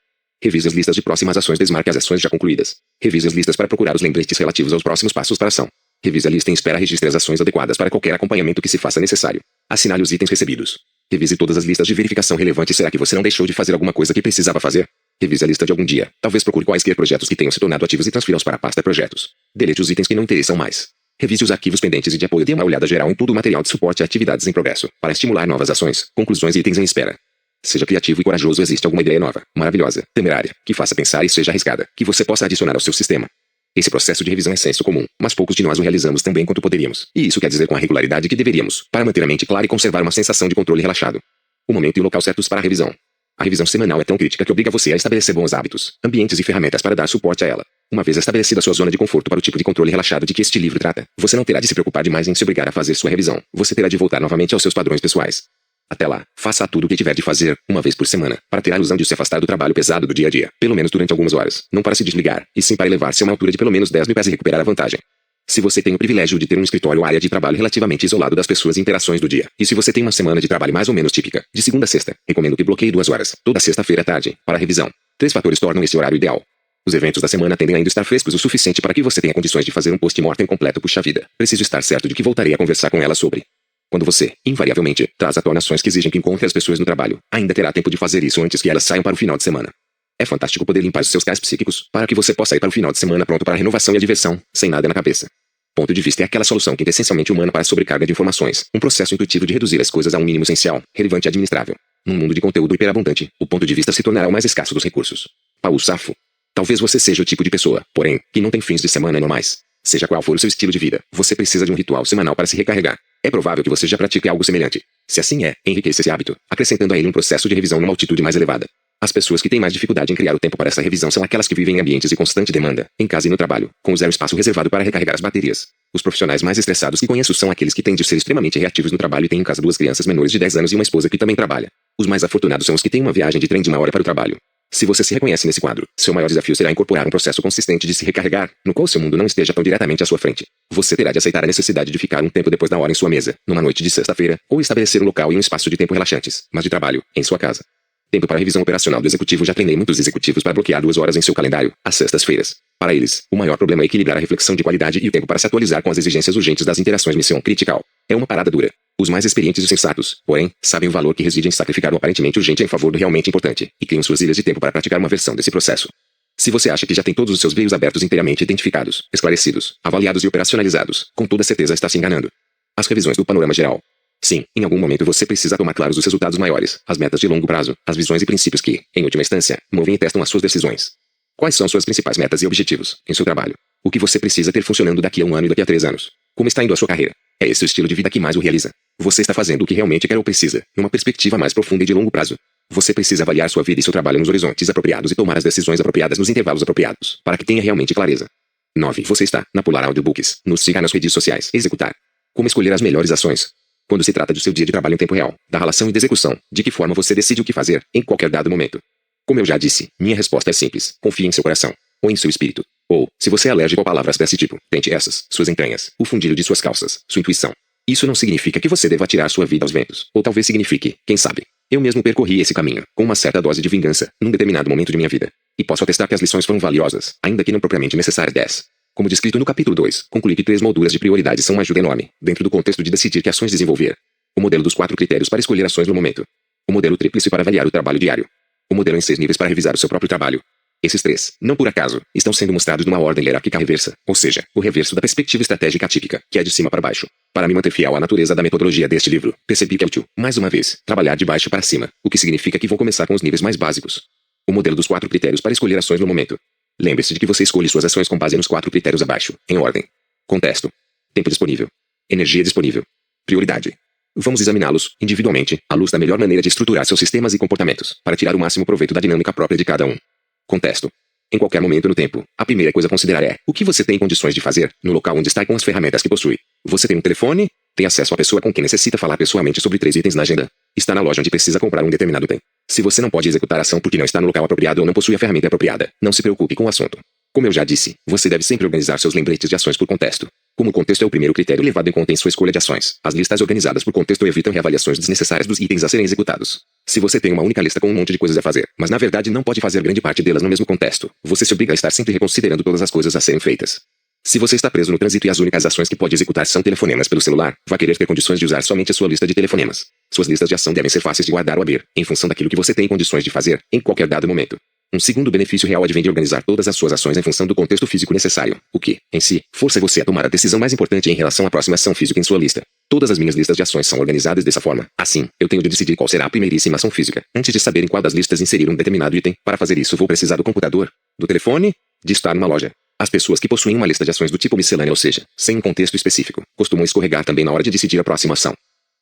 Revise as listas de próximas ações, desmarque as ações já concluídas. Revise as listas para procurar os lembretes relativos aos próximos passos para ação. Revise a lista em espera, registre as ações adequadas para qualquer acompanhamento que se faça necessário. Assinale os itens recebidos. Revise todas as listas de verificação relevante. Será que você não deixou de fazer alguma coisa que precisava fazer? Revise a lista de algum dia. Talvez procure quaisquer projetos que tenham se tornado ativos e transfira-os para a pasta projetos. Delete os itens que não interessam mais. Revise os arquivos pendentes e de apoio. Dê uma olhada geral em todo o material de suporte a atividades em progresso, para estimular novas ações, conclusões e itens em espera. Seja criativo e corajoso. Existe alguma ideia nova, maravilhosa, temerária, que faça pensar e seja arriscada, que você possa adicionar ao seu sistema? Esse processo de revisão é senso comum, mas poucos de nós o realizamos tão bem quanto poderíamos. E isso quer dizer com a regularidade que deveríamos, para manter a mente clara e conservar uma sensação de controle relaxado. O momento e o local certos para a revisão. A revisão semanal é tão crítica que obriga você a estabelecer bons hábitos, ambientes e ferramentas para dar suporte a ela. Uma vez estabelecida sua zona de conforto para o tipo de controle relaxado de que este livro trata, você não terá de se preocupar demais em se obrigar a fazer sua revisão. Você terá de voltar novamente aos seus padrões pessoais. Até lá, faça tudo o que tiver de fazer, uma vez por semana, para ter a ilusão de se afastar do trabalho pesado do dia a dia, pelo menos durante algumas horas, não para se desligar, e sim para elevar-se a uma altura de pelo menos 10 mil pés e recuperar a vantagem. Se você tem o privilégio de ter um escritório ou área de trabalho relativamente isolado das pessoas e interações do dia, e se você tem uma semana de trabalho mais ou menos típica, de segunda a sexta, recomendo que bloqueie 2 horas, toda sexta-feira à tarde, para a revisão. 3 fatores tornam esse horário ideal. Os eventos da semana tendem a ainda estar frescos o suficiente para que você tenha condições de fazer um post-mortem completo. Puxa vida, preciso estar certo de que voltarei a conversar com ela sobre. Quando você, invariavelmente, traz à tona ações que exigem que encontre as pessoas no trabalho, ainda terá tempo de fazer isso antes que elas saiam para o final de semana. É fantástico poder limpar os seus cais psíquicos, para que você possa ir para o final de semana pronto para a renovação e a diversão, sem nada na cabeça. Ponto de vista é aquela solução que é essencialmente humana para a sobrecarga de informações, um processo intuitivo de reduzir as coisas a um mínimo essencial, relevante e administrável. Num mundo de conteúdo hiperabundante, o ponto de vista se tornará o mais escasso dos recursos. Paulo Safo. Talvez você seja o tipo de pessoa, porém, que não tem fins de semana normais. Seja qual for o seu estilo de vida, você precisa de um ritual semanal para se recarregar. É provável que você já pratique algo semelhante. Se assim é, enriqueça esse hábito, acrescentando a ele um processo de revisão numa altitude mais elevada. As pessoas que têm mais dificuldade em criar o tempo para essa revisão são aquelas que vivem em ambientes de constante demanda, em casa e no trabalho, com zero espaço reservado para recarregar as baterias. Os profissionais mais estressados que conheço são aqueles que têm de ser extremamente reativos no trabalho e têm em casa 2 crianças menores de 10 anos e uma esposa que também trabalha. Os mais afortunados são os que têm uma viagem de trem de 1 hora para o trabalho. Se você se reconhece nesse quadro, seu maior desafio será incorporar um processo consistente de se recarregar, no qual seu mundo não esteja tão diretamente à sua frente. Você terá de aceitar a necessidade de ficar um tempo depois da hora em sua mesa, numa noite de sexta-feira, ou estabelecer um local e um espaço de tempo relaxantes, mas de trabalho, em sua casa. Tempo para a revisão operacional do executivo. Já treinei muitos executivos para bloquear 2 horas em seu calendário, às sextas-feiras. Para eles, o maior problema é equilibrar a reflexão de qualidade e o tempo para se atualizar com as exigências urgentes das interações missão critical. É uma parada dura. Os mais experientes e sensatos, porém, sabem o valor que reside em sacrificar o aparentemente urgente em favor do realmente importante, e criam suas ilhas de tempo para praticar uma versão desse processo. Se você acha que já tem todos os seus veios abertos inteiramente identificados, esclarecidos, avaliados e operacionalizados, com toda certeza está se enganando. As revisões do panorama geral. Sim, em algum momento você precisa tomar claros os resultados maiores, as metas de longo prazo, as visões e princípios que, em última instância, movem e testam as suas decisões. Quais são suas principais metas e objetivos, em seu trabalho? O que você precisa ter funcionando daqui a 1 ano e daqui a 3 anos? Como está indo a sua carreira? É esse o estilo de vida que mais o realiza? Você está fazendo o que realmente quer ou precisa, numa perspectiva mais profunda e de longo prazo? Você precisa avaliar sua vida e seu trabalho nos horizontes apropriados e tomar as decisões apropriadas nos intervalos apropriados, para que tenha realmente clareza. 9. Você está na Polar Audiobooks. Nos siga nas redes sociais. Executar. Como escolher as melhores ações? Quando se trata do seu dia de trabalho em tempo real, da relação e da execução, de que forma você decide o que fazer, em qualquer dado momento? Como eu já disse, minha resposta é simples. Confie em seu coração. Ou em seu espírito. Ou, se você é alérgico a palavras desse tipo, tente essas, suas entranhas, o fundido de suas calças, sua intuição. Isso não significa que você deva tirar sua vida aos ventos. Ou talvez signifique, quem sabe. Eu mesmo percorri esse caminho, com uma certa dose de vingança, num determinado momento de minha vida. E posso atestar que as lições foram valiosas, ainda que não propriamente necessárias. 10. Como descrito no capítulo 2, concluí que 3 molduras de prioridades são uma ajuda enorme, dentro do contexto de decidir que ações desenvolver. O modelo dos 4 critérios para escolher ações no momento. O modelo tríplice para avaliar o trabalho diário. O modelo em 6 níveis para revisar o seu próprio trabalho. Esses 3, não por acaso, estão sendo mostrados numa ordem hierárquica reversa, ou seja, o reverso da perspectiva estratégica típica, que é de cima para baixo. Para me manter fiel à natureza da metodologia deste livro, percebi que é útil, mais uma vez, trabalhar de baixo para cima, o que significa que vou começar com os níveis mais básicos. O modelo dos 4 critérios para escolher ações no momento. Lembre-se de que você escolhe suas ações com base nos 4 critérios abaixo, em ordem. Contexto. Tempo disponível. Energia disponível. Prioridade. Vamos examiná-los, individualmente, à luz da melhor maneira de estruturar seus sistemas e comportamentos, para tirar o máximo proveito da dinâmica própria de cada um. Contexto. Em qualquer momento no tempo, a primeira coisa a considerar é o que você tem condições de fazer, no local onde está e com as ferramentas que possui. Você tem um telefone? Tem acesso à pessoa com quem necessita falar pessoalmente sobre 3 itens na agenda? Está na loja onde precisa comprar um determinado item. Se você não pode executar a ação porque não está no local apropriado ou não possui a ferramenta apropriada, não se preocupe com o assunto. Como eu já disse, você deve sempre organizar seus lembretes de ações por contexto. Como o contexto é o primeiro critério levado em conta em sua escolha de ações, as listas organizadas por contexto evitam reavaliações desnecessárias dos itens a serem executados. Se você tem uma única lista com um monte de coisas a fazer, mas na verdade não pode fazer grande parte delas no mesmo contexto, você se obriga a estar sempre reconsiderando todas as coisas a serem feitas. Se você está preso no trânsito e as únicas ações que pode executar são telefonemas pelo celular, vai querer ter condições de usar somente a sua lista de telefonemas. Suas listas de ação devem ser fáceis de guardar ou abrir, em função daquilo que você tem condições de fazer, em qualquer dado momento. Um segundo benefício real advém de organizar todas as suas ações em função do contexto físico necessário, o que, em si, força você a tomar a decisão mais importante em relação à próxima ação física em sua lista. Todas as minhas listas de ações são organizadas dessa forma. Assim, eu tenho de decidir qual será a primeiríssima ação física, antes de saber em qual das listas inserir um determinado item. Para fazer isso vou precisar do computador, do telefone, de estar numa loja. As pessoas que possuem uma lista de ações do tipo miscelânea, ou seja, sem um contexto específico, costumam escorregar também na hora de decidir a próxima ação.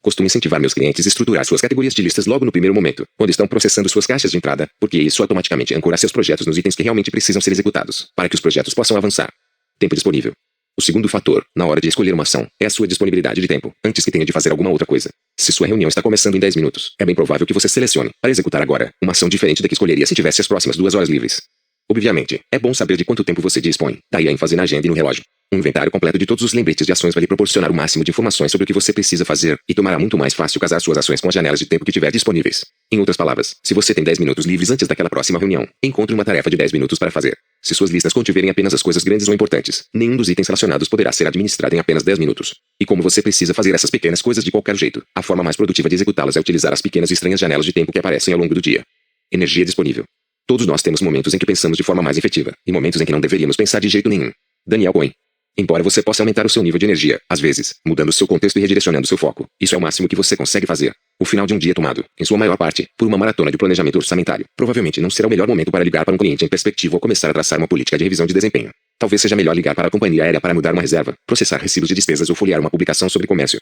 Costumo incentivar meus clientes a estruturar suas categorias de listas logo no primeiro momento, quando estão processando suas caixas de entrada, porque isso automaticamente ancora seus projetos nos itens que realmente precisam ser executados, para que os projetos possam avançar. Tempo disponível. O segundo fator, na hora de escolher uma ação, é a sua disponibilidade de tempo, antes que tenha de fazer alguma outra coisa. Se sua reunião está começando em 10 minutos, é bem provável que você selecione, para executar agora, uma ação diferente da que escolheria se tivesse as próximas 2 horas livres. Obviamente, é bom saber de quanto tempo você dispõe, daí a ênfase na agenda e no relógio. Um inventário completo de todos os lembretes de ações vai lhe proporcionar o máximo de informações sobre o que você precisa fazer, e tomará muito mais fácil casar suas ações com as janelas de tempo que tiver disponíveis. Em outras palavras, se você tem 10 minutos livres antes daquela próxima reunião, encontre uma tarefa de 10 minutos para fazer. Se suas listas contiverem apenas as coisas grandes ou importantes, nenhum dos itens relacionados poderá ser administrado em apenas 10 minutos. E como você precisa fazer essas pequenas coisas de qualquer jeito, a forma mais produtiva de executá-las é utilizar as pequenas e estranhas janelas de tempo que aparecem ao longo do dia. Energia disponível. Todos nós temos momentos em que pensamos de forma mais efetiva, e momentos em que não deveríamos pensar de jeito nenhum. Daniel Cohen. Embora você possa aumentar o seu nível de energia, às vezes, mudando seu contexto e redirecionando seu foco, isso é o máximo que você consegue fazer. O final de um dia tomado, em sua maior parte, por uma maratona de planejamento orçamentário, provavelmente não será o melhor momento para ligar para um cliente em perspectiva ou começar a traçar uma política de revisão de desempenho. Talvez seja melhor ligar para a companhia aérea para mudar uma reserva, processar recibos de despesas ou folhear uma publicação sobre comércio.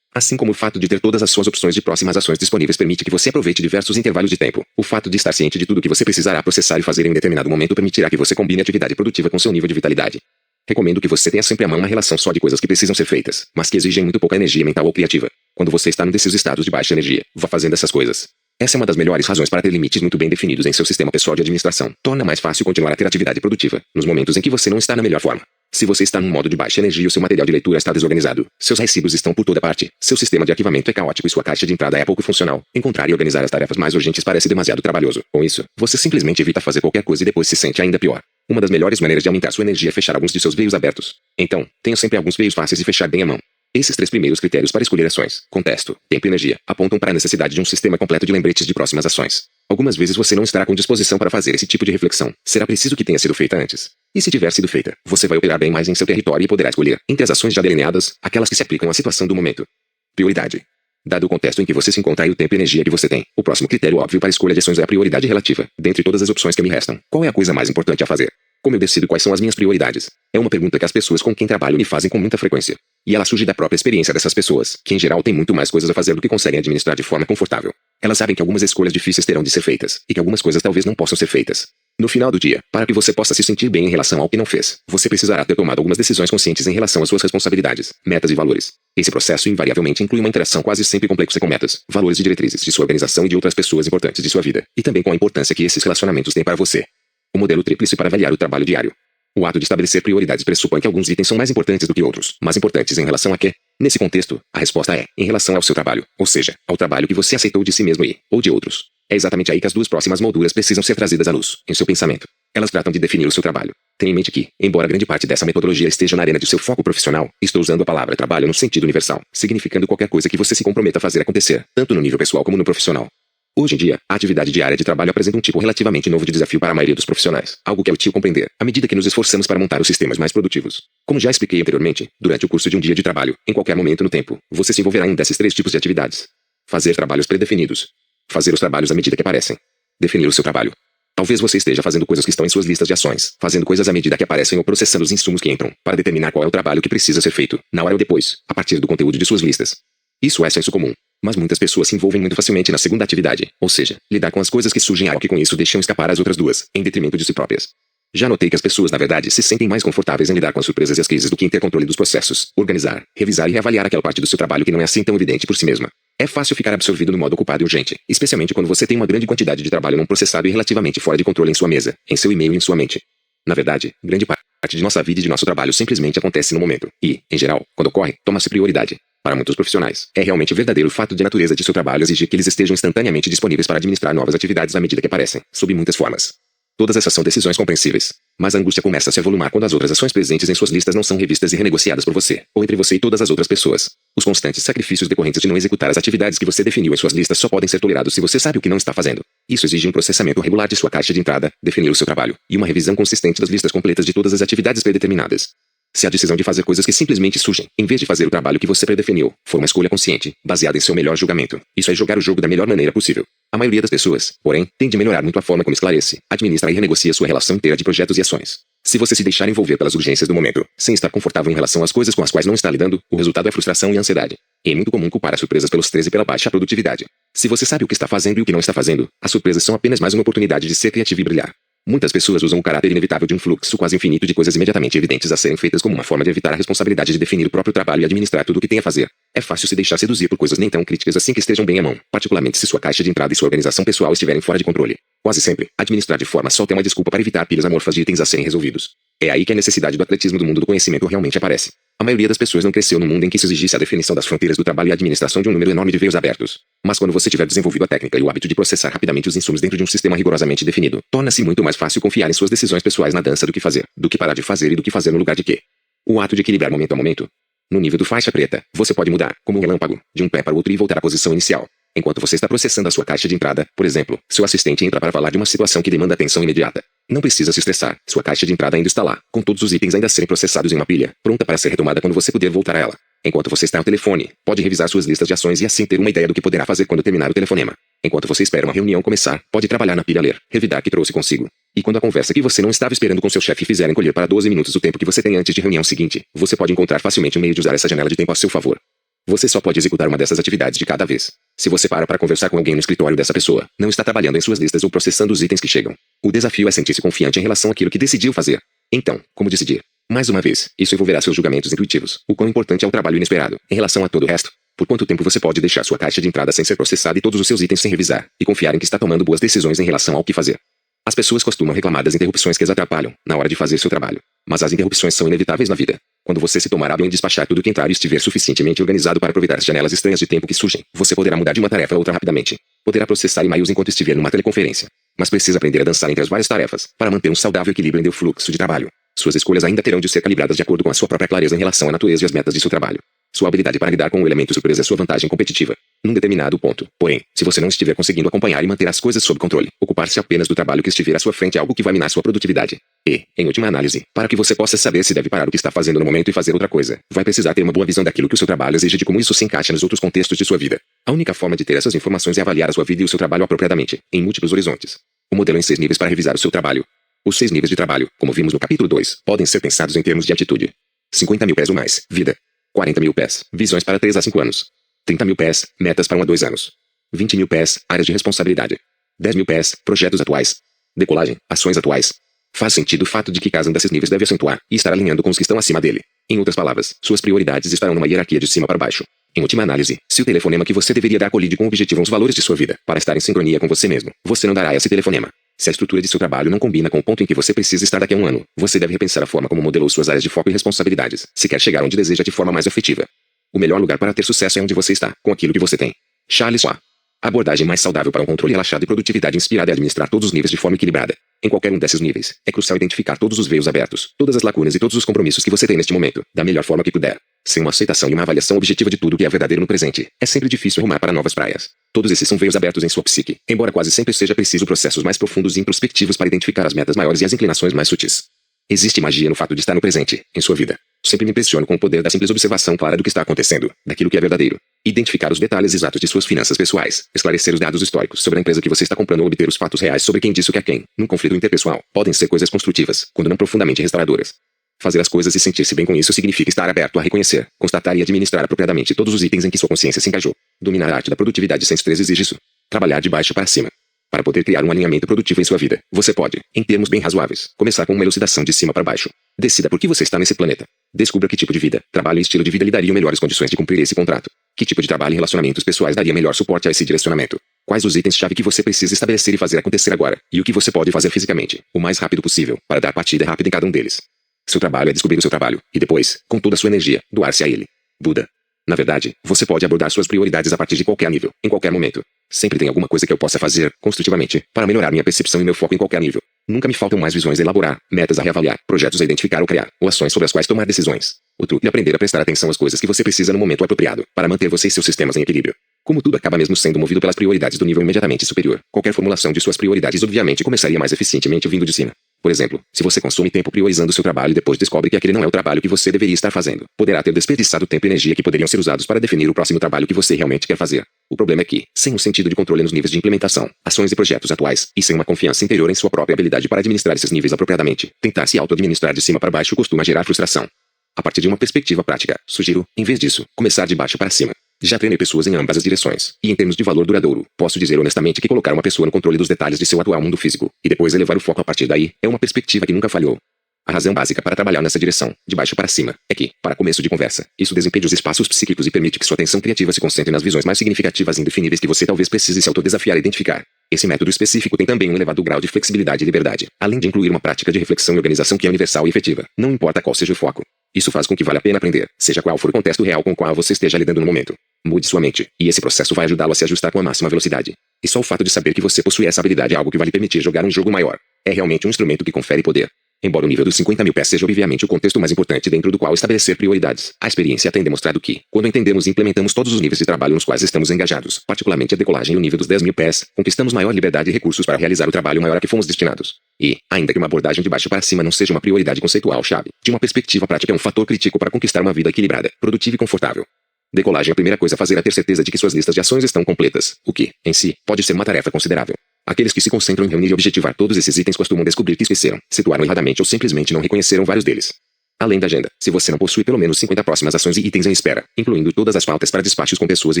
Assim como o fato de ter todas as suas opções de próximas ações disponíveis permite que você aproveite diversos intervalos de tempo, o fato de estar ciente de tudo que você precisará processar e fazer em um determinado momento permitirá que você combine atividade produtiva com seu nível de vitalidade. Recomendo que você tenha sempre à mão uma relação só de coisas que precisam ser feitas, mas que exigem muito pouca energia mental ou criativa. Quando você está num desses estados de baixa energia, vá fazendo essas coisas. Essa é uma das melhores razões para ter limites muito bem definidos em seu sistema pessoal de administração. Torna mais fácil continuar a ter atividade produtiva, nos momentos em que você não está na melhor forma. Se você está num modo de baixa energia e o seu material de leitura está desorganizado, seus recibos estão por toda parte, seu sistema de arquivamento é caótico e sua caixa de entrada é pouco funcional, encontrar e organizar as tarefas mais urgentes parece demasiado trabalhoso. Com isso, você simplesmente evita fazer qualquer coisa e depois se sente ainda pior. Uma das melhores maneiras de aumentar sua energia é fechar alguns de seus veios abertos. Então, tenha sempre alguns veios fáceis de fechar bem à mão. Esses 3 primeiros critérios para escolher ações, contexto, tempo e energia, apontam para a necessidade de um sistema completo de lembretes de próximas ações. Algumas vezes você não estará com disposição para fazer esse tipo de reflexão. Será preciso que tenha sido feita antes. E se tiver sido feita, você vai operar bem mais em seu território e poderá escolher, entre as ações já delineadas, aquelas que se aplicam à situação do momento. Prioridade. Dado o contexto em que você se encontra e o tempo e energia que você tem, o próximo critério óbvio para a escolha de ações é a prioridade relativa. Dentre todas as opções que me restam, qual é a coisa mais importante a fazer? Como eu decido quais são as minhas prioridades? É uma pergunta que as pessoas com quem trabalho me fazem com muita frequência. E ela surge da própria experiência dessas pessoas, que em geral têm muito mais coisas a fazer do que conseguem administrar de forma confortável. Elas sabem que algumas escolhas difíceis terão de ser feitas, e que algumas coisas talvez não possam ser feitas. No final do dia, para que você possa se sentir bem em relação ao que não fez, você precisará ter tomado algumas decisões conscientes em relação às suas responsabilidades, metas e valores. Esse processo invariavelmente inclui uma interação quase sempre complexa com metas, valores e diretrizes de sua organização e de outras pessoas importantes de sua vida, e também com a importância que esses relacionamentos têm para você. O modelo tríplice para avaliar o trabalho diário. O ato de estabelecer prioridades pressupõe que alguns itens são mais importantes do que outros, mais importantes em relação a quê? Nesse contexto, a resposta é, em relação ao seu trabalho, ou seja, ao trabalho que você aceitou de si mesmo ou de outros. É exatamente aí que as duas próximas molduras precisam ser trazidas à luz, em seu pensamento. Elas tratam de definir o seu trabalho. Tenha em mente que, embora grande parte dessa metodologia esteja na arena de seu foco profissional, estou usando a palavra trabalho no sentido universal, significando qualquer coisa que você se comprometa a fazer acontecer, tanto no nível pessoal como no profissional. Hoje em dia, a atividade diária de trabalho apresenta um tipo relativamente novo de desafio para a maioria dos profissionais, algo que é útil compreender, à medida que nos esforçamos para montar os sistemas mais produtivos. Como já expliquei anteriormente, durante o curso de um dia de trabalho, em qualquer momento no tempo, você se envolverá em um desses 3 tipos de atividades. Fazer trabalhos predefinidos. Fazer os trabalhos à medida que aparecem. Definir o seu trabalho. Talvez você esteja fazendo coisas que estão em suas listas de ações, fazendo coisas à medida que aparecem ou processando os insumos que entram, para determinar qual é o trabalho que precisa ser feito, na hora ou depois, a partir do conteúdo de suas listas. Isso é senso comum. Mas muitas pessoas se envolvem muito facilmente na segunda atividade, ou seja, lidar com as coisas que surgem ao que com isso deixam escapar as outras duas, em detrimento de si próprias. Já notei que as pessoas na verdade se sentem mais confortáveis em lidar com as surpresas e as crises do que em ter controle dos processos, organizar, revisar e reavaliar aquela parte do seu trabalho que não é assim tão evidente por si mesma. É fácil ficar absorvido no modo ocupado e urgente, especialmente quando você tem uma grande quantidade de trabalho não processado e relativamente fora de controle em sua mesa, em seu e-mail e em sua mente. Na verdade, grande parte de nossa vida e de nosso trabalho simplesmente acontece no momento, e, em geral, quando ocorre, toma-se prioridade. Para muitos profissionais, é realmente verdadeiro o fato de a natureza de seu trabalho exigir que eles estejam instantaneamente disponíveis para administrar novas atividades à medida que aparecem, sob muitas formas. Todas essas são decisões compreensíveis. Mas a angústia começa a se avolumar quando as outras ações presentes em suas listas não são revistas e renegociadas por você, ou entre você e todas as outras pessoas. Os constantes sacrifícios decorrentes de não executar as atividades que você definiu em suas listas só podem ser tolerados se você sabe o que não está fazendo. Isso exige um processamento regular de sua caixa de entrada, definir o seu trabalho, e uma revisão consistente das listas completas de todas as atividades predeterminadas. Se a decisão de fazer coisas que simplesmente surgem, em vez de fazer o trabalho que você predefiniu, for uma escolha consciente, baseada em seu melhor julgamento, isso é jogar o jogo da melhor maneira possível. A maioria das pessoas, porém, tende a melhorar muito a forma como esclarece, administra e renegocia sua relação inteira de projetos e ações. Se você se deixar envolver pelas urgências do momento, sem estar confortável em relação às coisas com as quais não está lidando, o resultado é frustração e ansiedade. E é muito comum culpar as surpresas pelos 13 e pela baixa produtividade. Se você sabe o que está fazendo e o que não está fazendo, as surpresas são apenas mais uma oportunidade de ser criativo e brilhar. Muitas pessoas usam o caráter inevitável de um fluxo quase infinito de coisas imediatamente evidentes a serem feitas como uma forma de evitar a responsabilidade de definir o próprio trabalho e administrar tudo o que tem a fazer. É fácil se deixar seduzir por coisas nem tão críticas assim que estejam bem à mão, particularmente se sua caixa de entrada e sua organização pessoal estiverem fora de controle. Quase sempre, administrar de forma solta é uma desculpa para evitar pilhas amorfas de itens a serem resolvidos. É aí que a necessidade do atletismo do mundo do conhecimento realmente aparece. A maioria das pessoas não cresceu num mundo em que isso exigisse a definição das fronteiras do trabalho e a administração de um número enorme de veios abertos. Mas quando você tiver desenvolvido a técnica e o hábito de processar rapidamente os insumos dentro de um sistema rigorosamente definido, torna-se muito mais fácil confiar em suas decisões pessoais na dança do que fazer, do que parar de fazer e do que fazer no lugar de quê. O ato de equilibrar momento a momento. No nível do faixa preta, você pode mudar, como um relâmpago, de um pé para o outro e voltar à posição inicial. Enquanto você está processando a sua caixa de entrada, por exemplo, seu assistente entra para falar de uma situação que demanda atenção imediata. Não precisa se estressar, sua caixa de entrada ainda está lá, com todos os itens ainda a serem processados em uma pilha, pronta para ser retomada quando você puder voltar a ela. Enquanto você está ao telefone, pode revisar suas listas de ações e assim ter uma ideia do que poderá fazer quando terminar o telefonema. Enquanto você espera uma reunião começar, pode trabalhar na pilha ler, revidar que trouxe consigo. E quando a conversa que você não estava esperando com seu chefe fizer encolher para 12 minutos o tempo que você tem antes de reunião seguinte, você pode encontrar facilmente um meio de usar essa janela de tempo a seu favor. Você só pode executar uma dessas atividades de cada vez. Se você para conversar com alguém no escritório dessa pessoa, não está trabalhando em suas listas ou processando os itens que chegam. O desafio é sentir-se confiante em relação àquilo que decidiu fazer. Então, como decidir? Mais uma vez, isso envolverá seus julgamentos intuitivos, o quão importante é o trabalho inesperado, em relação a todo o resto. Por quanto tempo você pode deixar sua caixa de entrada sem ser processada e todos os seus itens sem revisar, e confiar em que está tomando boas decisões em relação ao que fazer. As pessoas costumam reclamar das interrupções que as atrapalham, na hora de fazer seu trabalho. Mas as interrupções são inevitáveis na vida. Quando você se tomar a bem despachar tudo que entrar e estiver suficientemente organizado para aproveitar as janelas estranhas de tempo que surgem, você poderá mudar de uma tarefa a outra rapidamente. Poderá processar e-mails enquanto estiver numa teleconferência. Mas precisa aprender a dançar entre as várias tarefas, para manter um saudável equilíbrio em seu fluxo de trabalho. Suas escolhas ainda terão de ser calibradas de acordo com a sua própria clareza em relação à natureza e às metas de seu trabalho. Sua habilidade para lidar com o elemento surpresa é sua vantagem competitiva. Num determinado ponto, porém, se você não estiver conseguindo acompanhar e manter as coisas sob controle, ocupar-se apenas do trabalho que estiver à sua frente é algo que vai minar sua produtividade. E, em última análise, para que você possa saber se deve parar o que está fazendo no momento e fazer outra coisa, vai precisar ter uma boa visão daquilo que o seu trabalho exige e de como isso se encaixa nos outros contextos de sua vida. A única forma de ter essas informações é avaliar a sua vida e o seu trabalho apropriadamente, em múltiplos horizontes. O modelo em 6 níveis para revisar o seu trabalho. Os 6 níveis de trabalho, como vimos no capítulo 2, podem ser pensados em termos de atitude. 50 mil pés ou mais, vida. 40 mil pés, visões para 3 a 5 anos. 30 mil pés, metas para 1 a 2 anos. 20 mil pés, áreas de responsabilidade. 10 mil pés, projetos atuais. Decolagem, ações atuais. Faz sentido o fato de que cada um desses níveis deve acentuar e estar alinhando com os que estão acima dele. Em outras palavras, suas prioridades estarão numa hierarquia de cima para baixo. Em última análise, se o telefonema que você deveria dar colide com o objetivo os valores de sua vida, para estar em sincronia com você mesmo, você não dará esse telefonema. Se a estrutura de seu trabalho não combina com o ponto em que você precisa estar daqui a 1 ano, você deve repensar a forma como modelou suas áreas de foco e responsabilidades, se quer chegar onde deseja de forma mais efetiva. O melhor lugar para ter sucesso é onde você está, com aquilo que você tem. Charles Schwab. A abordagem mais saudável para um controle relaxado e produtividade inspirada é administrar todos os níveis de forma equilibrada. Em qualquer um desses níveis, é crucial identificar todos os veios abertos, todas as lacunas e todos os compromissos que você tem neste momento, da melhor forma que puder. Sem uma aceitação e uma avaliação objetiva de tudo que é verdadeiro no presente, é sempre difícil rumar para novas praias. Todos esses são veios abertos em sua psique, embora quase sempre seja preciso processos mais profundos e introspectivos para identificar as metas maiores e as inclinações mais sutis. Existe magia no fato de estar no presente, em sua vida. Sempre me impressiono com o poder da simples observação clara do que está acontecendo, daquilo que é verdadeiro. Identificar os detalhes exatos de suas finanças pessoais, esclarecer os dados históricos sobre a empresa que você está comprando ou obter os fatos reais sobre quem disse o que é quem, num conflito interpessoal, podem ser coisas construtivas, quando não profundamente restauradoras. Fazer as coisas e sentir-se bem com isso significa estar aberto a reconhecer, constatar e administrar apropriadamente todos os itens em que sua consciência se engajou. Dominar a arte da produtividade sem estresse exige isso. Trabalhar de baixo para cima. Para poder criar um alinhamento produtivo em sua vida, você pode, em termos bem razoáveis, começar com uma elucidação de cima para baixo. Decida por que você está nesse planeta. Descubra que tipo de vida, trabalho e estilo de vida lhe dariam melhores condições de cumprir esse contrato. Que tipo de trabalho e relacionamentos pessoais daria melhor suporte a esse direcionamento. Quais os itens-chave que você precisa estabelecer e fazer acontecer agora, e o que você pode fazer fisicamente, o mais rápido possível, para dar partida rápida em cada um deles. Seu trabalho é descobrir o seu trabalho, e depois, com toda a sua energia, doar-se a ele. Buda. Na verdade, você pode abordar suas prioridades a partir de qualquer nível, em qualquer momento. Sempre tem alguma coisa que eu possa fazer, construtivamente, para melhorar minha percepção e meu foco em qualquer nível. Nunca me faltam mais visões a elaborar, metas a reavaliar, projetos a identificar ou criar, ou ações sobre as quais tomar decisões. O truque é aprender a prestar atenção às coisas que você precisa no momento apropriado, para manter você e seus sistemas em equilíbrio. Como tudo acaba mesmo sendo movido pelas prioridades do nível imediatamente superior, qualquer formulação de suas prioridades obviamente começaria mais eficientemente vindo de cima. Por exemplo, se você consome tempo priorizando seu trabalho e depois descobre que aquele não é o trabalho que você deveria estar fazendo, poderá ter desperdiçado tempo e energia que poderiam ser usados para definir o próximo trabalho que você realmente quer fazer. O problema é que, sem um sentido de controle nos níveis de implementação, ações e projetos atuais, e sem uma confiança interior em sua própria habilidade para administrar esses níveis apropriadamente, tentar se auto-administrar de cima para baixo costuma gerar frustração. A partir de uma perspectiva prática, sugiro, em vez disso, começar de baixo para cima. Já treinei pessoas em ambas as direções, e em termos de valor duradouro, posso dizer honestamente que colocar uma pessoa no controle dos detalhes de seu atual mundo físico, e depois elevar o foco a partir daí, é uma perspectiva que nunca falhou. A razão básica para trabalhar nessa direção, de baixo para cima, é que, para começo de conversa, isso desempenha os espaços psíquicos e permite que sua atenção criativa se concentre nas visões mais significativas e indefiníveis que você talvez precise se autodesafiar a identificar. Esse método específico tem também um elevado grau de flexibilidade e liberdade, além de incluir uma prática de reflexão e organização que é universal e efetiva, não importa qual seja o foco. Isso faz com que vale a pena aprender, seja qual for o contexto real com o qual você esteja lidando no momento. Mude sua mente, e esse processo vai ajudá-lo a se ajustar com a máxima velocidade. E só o fato de saber que você possui essa habilidade é algo que vai lhe permitir jogar um jogo maior. É realmente um instrumento que confere poder. Embora o nível dos 50 mil pés seja obviamente o contexto mais importante dentro do qual estabelecer prioridades, a experiência tem demonstrado que, quando entendemos e implementamos todos os níveis de trabalho nos quais estamos engajados, particularmente a decolagem e o nível dos 10 mil pés, conquistamos maior liberdade e recursos para realizar o trabalho maior a que fomos destinados. E, ainda que uma abordagem de baixo para cima não seja uma prioridade conceitual-chave, de uma perspectiva prática é um fator crítico para conquistar uma vida equilibrada, produtiva e confortável. Decolagem, a primeira coisa a fazer é ter certeza de que suas listas de ações estão completas, o que, em si, pode ser uma tarefa considerável. Aqueles que se concentram em reunir e objetivar todos esses itens costumam descobrir que esqueceram, situaram erradamente ou simplesmente não reconheceram vários deles. Além da agenda, se você não possui pelo menos 50 próximas ações e itens em espera, incluindo todas as pautas para despachos com pessoas e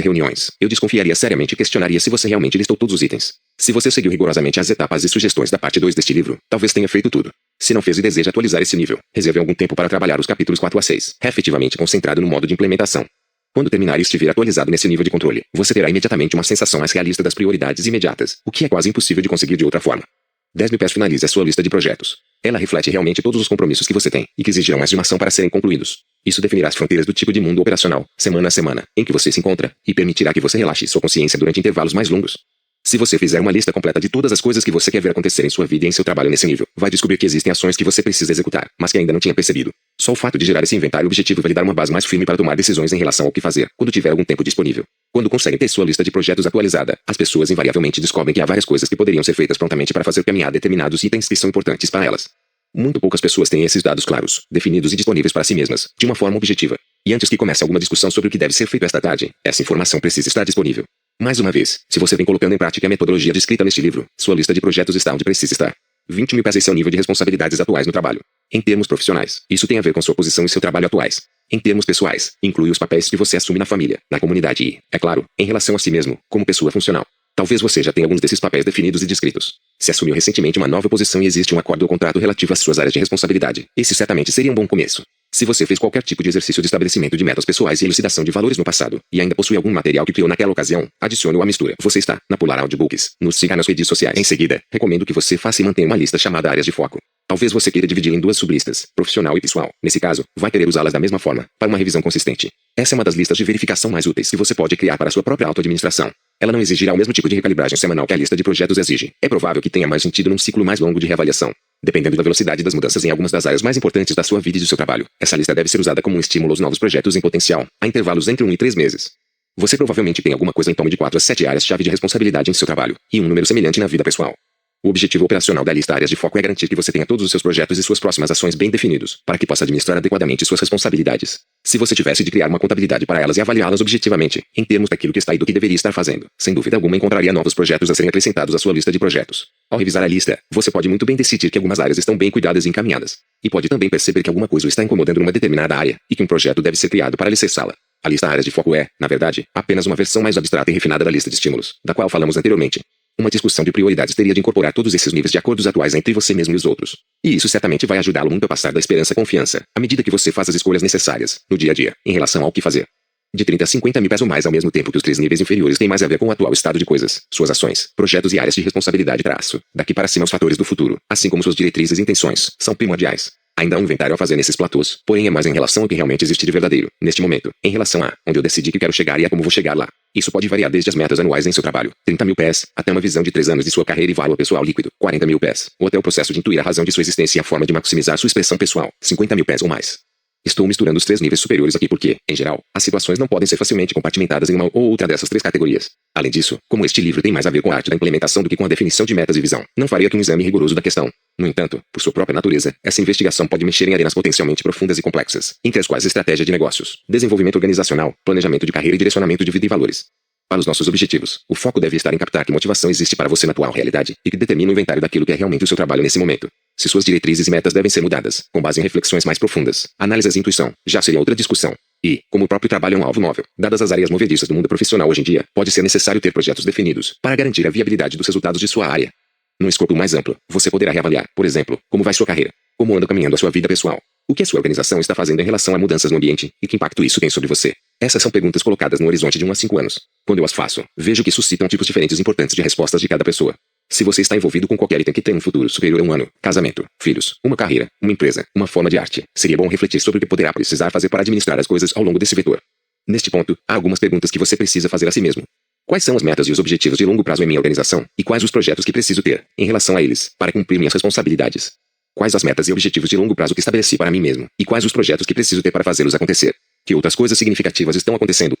reuniões, eu desconfiaria seriamente e questionaria se você realmente listou todos os itens. Se você seguiu rigorosamente as etapas e sugestões da parte 2 deste livro, talvez tenha feito tudo. Se não fez e deseja atualizar esse nível, reserve algum tempo para trabalhar os capítulos 4 a 6, efetivamente concentrado no modo de implementação. Quando terminar e estiver atualizado nesse nível de controle, você terá imediatamente uma sensação mais realista das prioridades imediatas, o que é quase impossível de conseguir de outra forma. 10 mil pés finalize a sua lista de projetos. Ela reflete realmente todos os compromissos que você tem, e que exigirão mais de uma ação para serem concluídos. Isso definirá as fronteiras do tipo de mundo operacional, semana a semana, em que você se encontra, e permitirá que você relaxe sua consciência durante intervalos mais longos. Se você fizer uma lista completa de todas as coisas que você quer ver acontecer em sua vida e em seu trabalho nesse nível, vai descobrir que existem ações que você precisa executar, mas que ainda não tinha percebido. Só o fato de gerar esse inventário objetivo vai lhe dar uma base mais firme para tomar decisões em relação ao que fazer, quando tiver algum tempo disponível. Quando conseguem ter sua lista de projetos atualizada, as pessoas invariavelmente descobrem que há várias coisas que poderiam ser feitas prontamente para fazer caminhar determinados itens que são importantes para elas. Muito poucas pessoas têm esses dados claros, definidos e disponíveis para si mesmas, de uma forma objetiva. E antes que comece alguma discussão sobre o que deve ser feito esta tarde, essa informação precisa estar disponível. Mais uma vez, se você vem colocando em prática a metodologia descrita neste livro, sua lista de projetos está onde precisa estar. 20 mil pés esse é o nível de responsabilidades atuais no trabalho. Em termos profissionais, isso tem a ver com sua posição e seu trabalho atuais. Em termos pessoais, inclui os papéis que você assume na família, na comunidade e, é claro, em relação a si mesmo, como pessoa funcional. Talvez você já tenha alguns desses papéis definidos e descritos. Se assumiu recentemente uma nova posição e existe um acordo ou contrato relativo às suas áreas de responsabilidade, esse certamente seria um bom começo. Se você fez qualquer tipo de exercício de estabelecimento de metas pessoais e elucidação de valores no passado, e ainda possui algum material que criou naquela ocasião, adicione-o à mistura. Você está na Polar Audiobooks. Nos siga nas redes sociais. Em seguida, recomendo que você faça e mantenha uma lista chamada áreas de foco. Talvez você queira dividir em duas sublistas, profissional e pessoal. Nesse caso, vai querer usá-las da mesma forma, para uma revisão consistente. Essa é uma das listas de verificação mais úteis que você pode criar para a sua própria auto-administração. Ela não exigirá o mesmo tipo de recalibragem semanal que a lista de projetos exige. É provável que tenha mais sentido num ciclo mais longo de reavaliação. Dependendo da velocidade das mudanças em algumas das áreas mais importantes da sua vida e do seu trabalho, essa lista deve ser usada como um estímulo aos novos projetos em potencial, a intervalos entre 1 e 3 meses. Você provavelmente tem alguma coisa em torno de 4 a 7 áreas-chave de responsabilidade em seu trabalho, e um número semelhante na vida pessoal. O objetivo operacional da lista áreas de foco é garantir que você tenha todos os seus projetos e suas próximas ações bem definidos, para que possa administrar adequadamente suas responsabilidades. Se você tivesse de criar uma contabilidade para elas e avaliá-las objetivamente, em termos daquilo que está e do que deveria estar fazendo, sem dúvida alguma encontraria novos projetos a serem acrescentados à sua lista de projetos. Ao revisar a lista, você pode muito bem decidir que algumas áreas estão bem cuidadas e encaminhadas. E pode também perceber que alguma coisa o está incomodando numa determinada área, e que um projeto deve ser criado para alicerçá-la. A lista áreas de foco é, na verdade, apenas uma versão mais abstrata e refinada da lista de estímulos, da qual falamos anteriormente. Uma discussão de prioridades teria de incorporar todos esses níveis de acordos atuais entre você mesmo e os outros. E isso certamente vai ajudá-lo muito a passar da esperança à confiança, à medida que você faz as escolhas necessárias, no dia a dia, em relação ao que fazer. De 30 a 50 mil pés ou mais ao mesmo tempo que os 3 níveis inferiores têm mais a ver com o atual estado de coisas, suas ações, projetos e áreas de responsabilidade traço. Daqui para cima os fatores do futuro, assim como suas diretrizes e intenções, são primordiais. Ainda há um inventário a fazer nesses platôs, porém é mais em relação ao que realmente existe de verdadeiro, neste momento, em relação a onde eu decidi que quero chegar e a como vou chegar lá. Isso pode variar desde as metas anuais em seu trabalho, 30 mil pés, até uma visão de 3 anos de sua carreira e valor pessoal líquido, 40 mil pés, ou até o processo de intuir a razão de sua existência e a forma de maximizar sua expressão pessoal, 50 mil pés ou mais. Estou misturando os 3 níveis superiores aqui porque, em geral, as situações não podem ser facilmente compartimentadas em uma ou outra dessas 3 categorias. Além disso, como este livro tem mais a ver com a arte da implementação do que com a definição de metas e visão, não faria aqui um exame rigoroso da questão. No entanto, por sua própria natureza, essa investigação pode mexer em arenas potencialmente profundas e complexas, entre as quais estratégia de negócios, desenvolvimento organizacional, planejamento de carreira e direcionamento de vida e valores. Para os nossos objetivos, o foco deve estar em captar que motivação existe para você na atual realidade e que determina o inventário daquilo que é realmente o seu trabalho nesse momento. Se suas diretrizes e metas devem ser mudadas, com base em reflexões mais profundas, análises e intuição, já seria outra discussão. E, como o próprio trabalho é um alvo móvel, dadas as áreas movediças do mundo profissional hoje em dia, pode ser necessário ter projetos definidos para garantir a viabilidade dos resultados de sua área. Num escopo mais amplo, você poderá reavaliar, por exemplo, como vai sua carreira, como anda caminhando a sua vida pessoal, o que a sua organização está fazendo em relação a mudanças no ambiente e que impacto isso tem sobre você. Essas são perguntas colocadas no horizonte de 1 a 5 anos. Quando eu as faço, vejo que suscitam tipos diferentes importantes de respostas de cada pessoa. Se você está envolvido com qualquer item que tenha um futuro superior a 1 ano, casamento, filhos, uma carreira, uma empresa, uma forma de arte, seria bom refletir sobre o que poderá precisar fazer para administrar as coisas ao longo desse vetor. Neste ponto, há algumas perguntas que você precisa fazer a si mesmo. Quais são as metas e os objetivos de longo prazo em minha organização, e quais os projetos que preciso ter, em relação a eles, para cumprir minhas responsabilidades? Quais as metas e objetivos de longo prazo que estabeleci para mim mesmo? E quais os projetos que preciso ter para fazê-los acontecer? Que outras coisas significativas estão acontecendo?